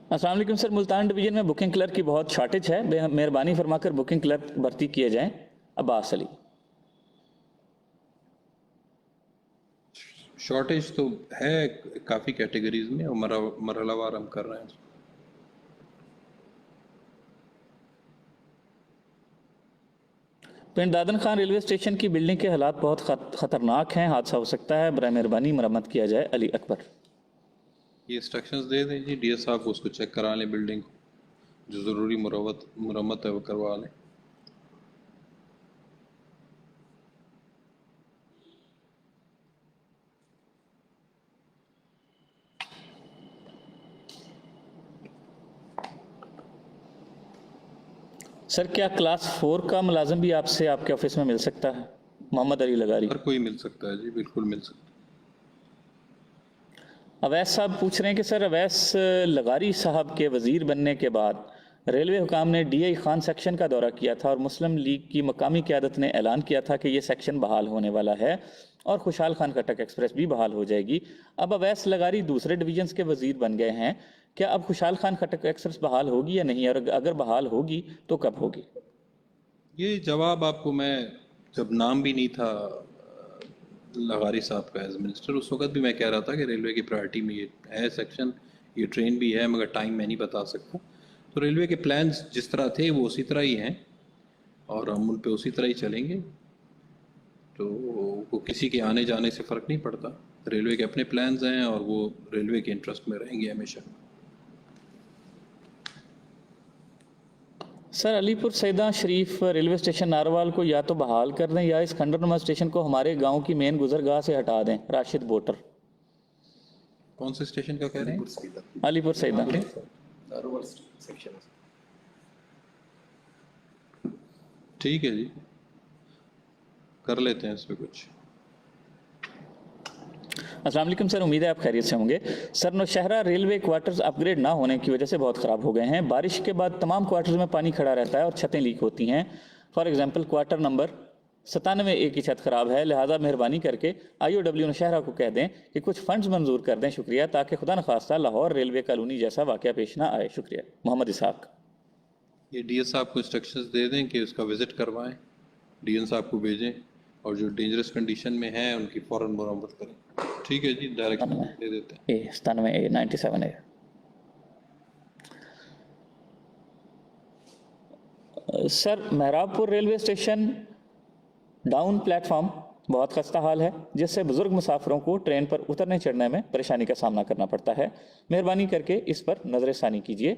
السلام علیکم سر, ملتان ڈویژن میں بکنگ کلرک کی بہت شارٹیج ہے, مہربانی فرما کر بکنگ کلرک بھرتی کیے جائیں. عباس علی. شارٹیج تو ہے کافی کیٹیگریز میں, اور مرحلہ وار ہم کر رہے ہیں. پنڈ دادن خان ریلوے اسٹیشن کی بلڈنگ کے حالات بہت خطرناک ہیں, حادثہ ہو سکتا ہے, برائے مہربانی مرمت کیا جائے. علی اکبر. یہ انسٹرکشنز دے دیں جی ڈی ایس صاحب کو, اس کو چیک کرا لیں بلڈنگ کو, جو ضروری مرمت ہے وہ کروا لیں. سر کیا کلاس 4 کا ملازم بھی آپ سے آپ کے آفس میں مل سکتا ہے؟ محمد علی لغاری. ہر کوئی مل سکتا ہے جی, بالکل مل سکتا ہے. اویس صاحب پوچھ رہے ہیں کہ سر اویس لغاری صاحب کے وزیر بننے کے بعد ریلوے حکام نے ڈی آئی خان سیکشن کا دورہ کیا تھا, اور مسلم لیگ کی مقامی قیادت نے اعلان کیا تھا کہ یہ سیکشن بحال ہونے والا ہے اور خوشحال خان کھٹک ایکسپریس بھی بحال ہو جائے گی. اب اویس لغاری دوسرے ڈویژنز کے وزیر بن گئے ہیں, کیا اب خوشحال خان کھٹک ایکسپریس بحال ہوگی یا نہیں, اور اگر بحال ہوگی تو کب ہوگی؟ یہ جواب آپ کو میں, جب نام بھی نہیں تھا لغاری صاحب کا ایز منسٹر, اس وقت بھی میں کہہ رہا تھا کہ ریلوے کی پرائرٹی میں یہ ہے سیکشن, یہ ٹرین بھی ہے, مگر ٹائم میں نہیں بتا سکتا. تو ریلوے کے پلانز جس طرح تھے وہ اسی طرح ہی ہیں, اور ہم ان پہ اسی طرح ہی چلیں گے. تو وہ کسی کے آنے جانے سے فرق نہیں پڑتا. ریلوے کے اپنے پلانز ہیں, اور وہ ریلوے کے انٹرسٹ میں رہیں گے ہمیشہ. سر علی پور سیدہ شریف ریلوے اسٹیشن ناروال کو یا تو بحال کر دیں یا اس کھنڈر نما اسٹیشن کو ہمارے گاؤں کی مین گزرگاہ سے ہٹا دیں. راشد بوٹر. کون سے اسٹیشن کا کہہ رہے ہیں؟ علی پور سیدہ. ٹھیک ہے جی, کر لیتے ہیں اس پہ کچھ. السلام علیکم سر, امید ہے آپ خیریت سے ہوں گے. سر نوشہرہ ریلوے کوارٹرز اپ گریڈ نہ ہونے کی وجہ سے بہت خراب ہو گئے ہیں. بارش کے بعد تمام کوارٹرز میں پانی کھڑا رہتا ہے اور چھتیں لیک ہوتی ہیں. For example quarter number 97A کی چھت خراب ہے, لہٰذا مہربانی کر کے IOW نوشہرہ کو کہہ دیں کہ کچھ فنڈز منظور کر دیں, شکریہ, تاکہ خدا نخواستہ لاہور ریلوے کالونی جیسا واقعہ پیش نہ آئے. شکریہ. محمد اسحاق. یہ ڈی ایس صاحب کو انسٹرکشنز دے دیں کہ اس کا وزٹ کروائیں, ڈی این صاحب کو بھیجیں, اور جو ڈینجرس کنڈیشن میں ہیں ان کی فوراً مرمت کریں. ٹھیک ہے جی, ڈائریکٹ دے دیتے ہیں. 97A 97A. سر مہراب پور railway station down plate form بہت خستہ حال ہے, جس سے بزرگ مسافروں کو ٹرین پر اترنے چڑھنے میں پریشانی کا سامنا کرنا پڑتا ہے. مہربانی کر کے اس پر نظر ثانی کیجیے.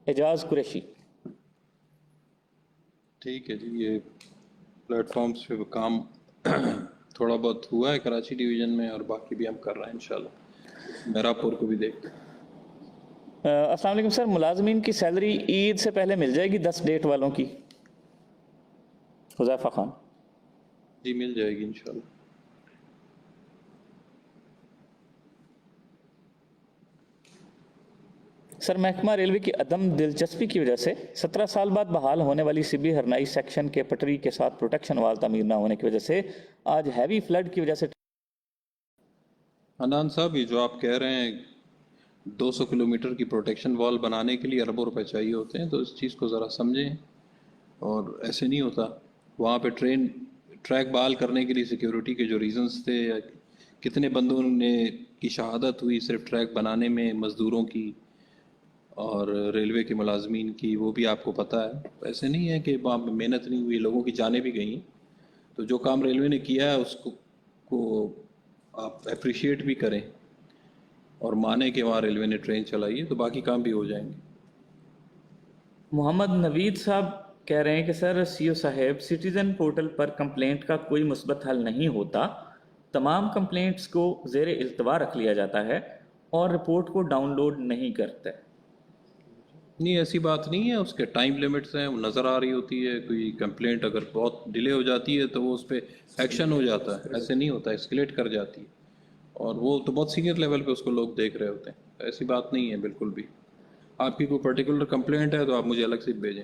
اعجاز قریشی. ٹھیک ہے جی, یہ پلیٹ فارمز پہ کام تھوڑا بہت ہوا ہے کراچی ڈویژن میں, اور باقی بھی ہم کر رہے ہیں انشاءاللہ. میرا پور کو بھی دیکھتے ہیں. السلام علیکم سر, ملازمین کی سیلری عید سے پہلے مل جائے گی 10 ڈیٹ والوں کی؟ حذیفہ خان. جی مل جائے گی انشاءاللہ. سر محکمہ ریلوے کی عدم دلچسپی کی وجہ سے 17 سال بعد بحال ہونے والی سبی ہرنائی سیکشن کے پٹری کے ساتھ پروٹیکشن وال تعمیر نہ ہونے کی وجہ سے آج ہیوی فلڈ کی وجہ سے. حنان صاحب, یہ جو آپ کہہ رہے ہیں 200 کلومیٹر کی پروٹیکشن وال بنانے کے لیے اربوں روپے چاہیے ہوتے ہیں, تو اس چیز کو ذرا سمجھیں. اور ایسے نہیں ہوتا. وہاں پہ ٹریک بحال کرنے کے لیے سیکیورٹی کے جو ریزنز تھے, کتنے بندوں نے کی شہادت ہوئی صرف ٹریک بنانے میں, مزدوروں کی اور ریلوے کے ملازمین کی, وہ بھی آپ کو پتہ ہے. ایسے نہیں ہے کہ وہاں پہ محنت نہیں ہوئی, لوگوں کی جانیں بھی گئیں. تو جو کام ریلوے نے کیا ہے اس کو آپ اپریشیٹ بھی کریں, اور مانیں کہ وہاں ریلوے نے ٹرین چلائی ہے, تو باقی کام بھی ہو جائیں گے. محمد نوید صاحب کہہ رہے ہیں کہ سر CO صاحب, سٹیزن پورٹل پر کمپلینٹ کا کوئی مثبت حل نہیں ہوتا, تمام کمپلینٹس کو زیر التوا رکھ لیا جاتا ہے اور رپورٹ کو ڈاؤن لوڈ نہیں کرتے. نہیں, ایسی بات نہیں ہے, اس کے ٹائم لیمٹس ہیں, وہ نظر آ رہی ہوتی ہے. کوئی کمپلینٹ اگر بہت ڈیلے ہو جاتی ہے تو وہ اس پہ ایکشن ہو جاتا ہے. ایسے نہیں ہوتا, اسکلیٹ کر جاتی ہے, اور وہ تو بہت سینئر لیول پہ اس کو لوگ دیکھ رہے ہوتے ہیں. ایسی بات نہیں ہے بالکل بھی. آپ کی کوئی پرٹیکولر کمپلینٹ ہے تو آپ مجھے الگ سے بھیجیں.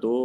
2,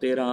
13,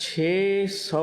600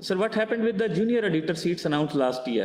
Sir, what happened with the junior editor seats announced last year?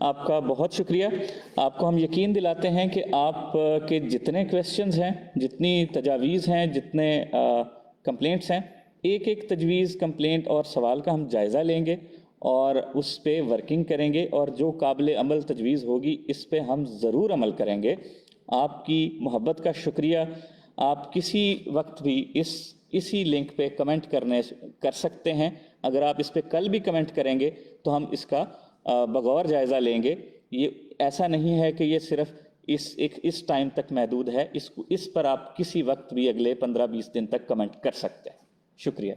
آپ کا بہت شکریہ. آپ کو ہم یقین دلاتے ہیں کہ آپ کے جتنے کویسچنز ہیں، جتنی تجاویز ہیں، جتنے کمپلینٹس ہیں، ایک ایک تجویز، کمپلینٹ اور سوال کا ہم جائزہ لیں گے اور اس پہ ورکنگ کریں گے، اور جو قابل عمل تجویز ہوگی اس پہ ہم ضرور عمل کریں گے. آپ کی محبت کا شکریہ. آپ کسی وقت بھی اسی لنک پہ کمنٹ کر سکتے ہیں. اگر آپ اس پہ کل بھی کمنٹ کریں گے تو ہم اس کا بغور جائزہ لیں گے. یہ ایسا نہیں ہے کہ یہ صرف اس ٹائم تک محدود ہے. اس پر آپ کسی وقت بھی اگلے 15-20 دن تک کمنٹ کر سکتے ہیں. شکریہ.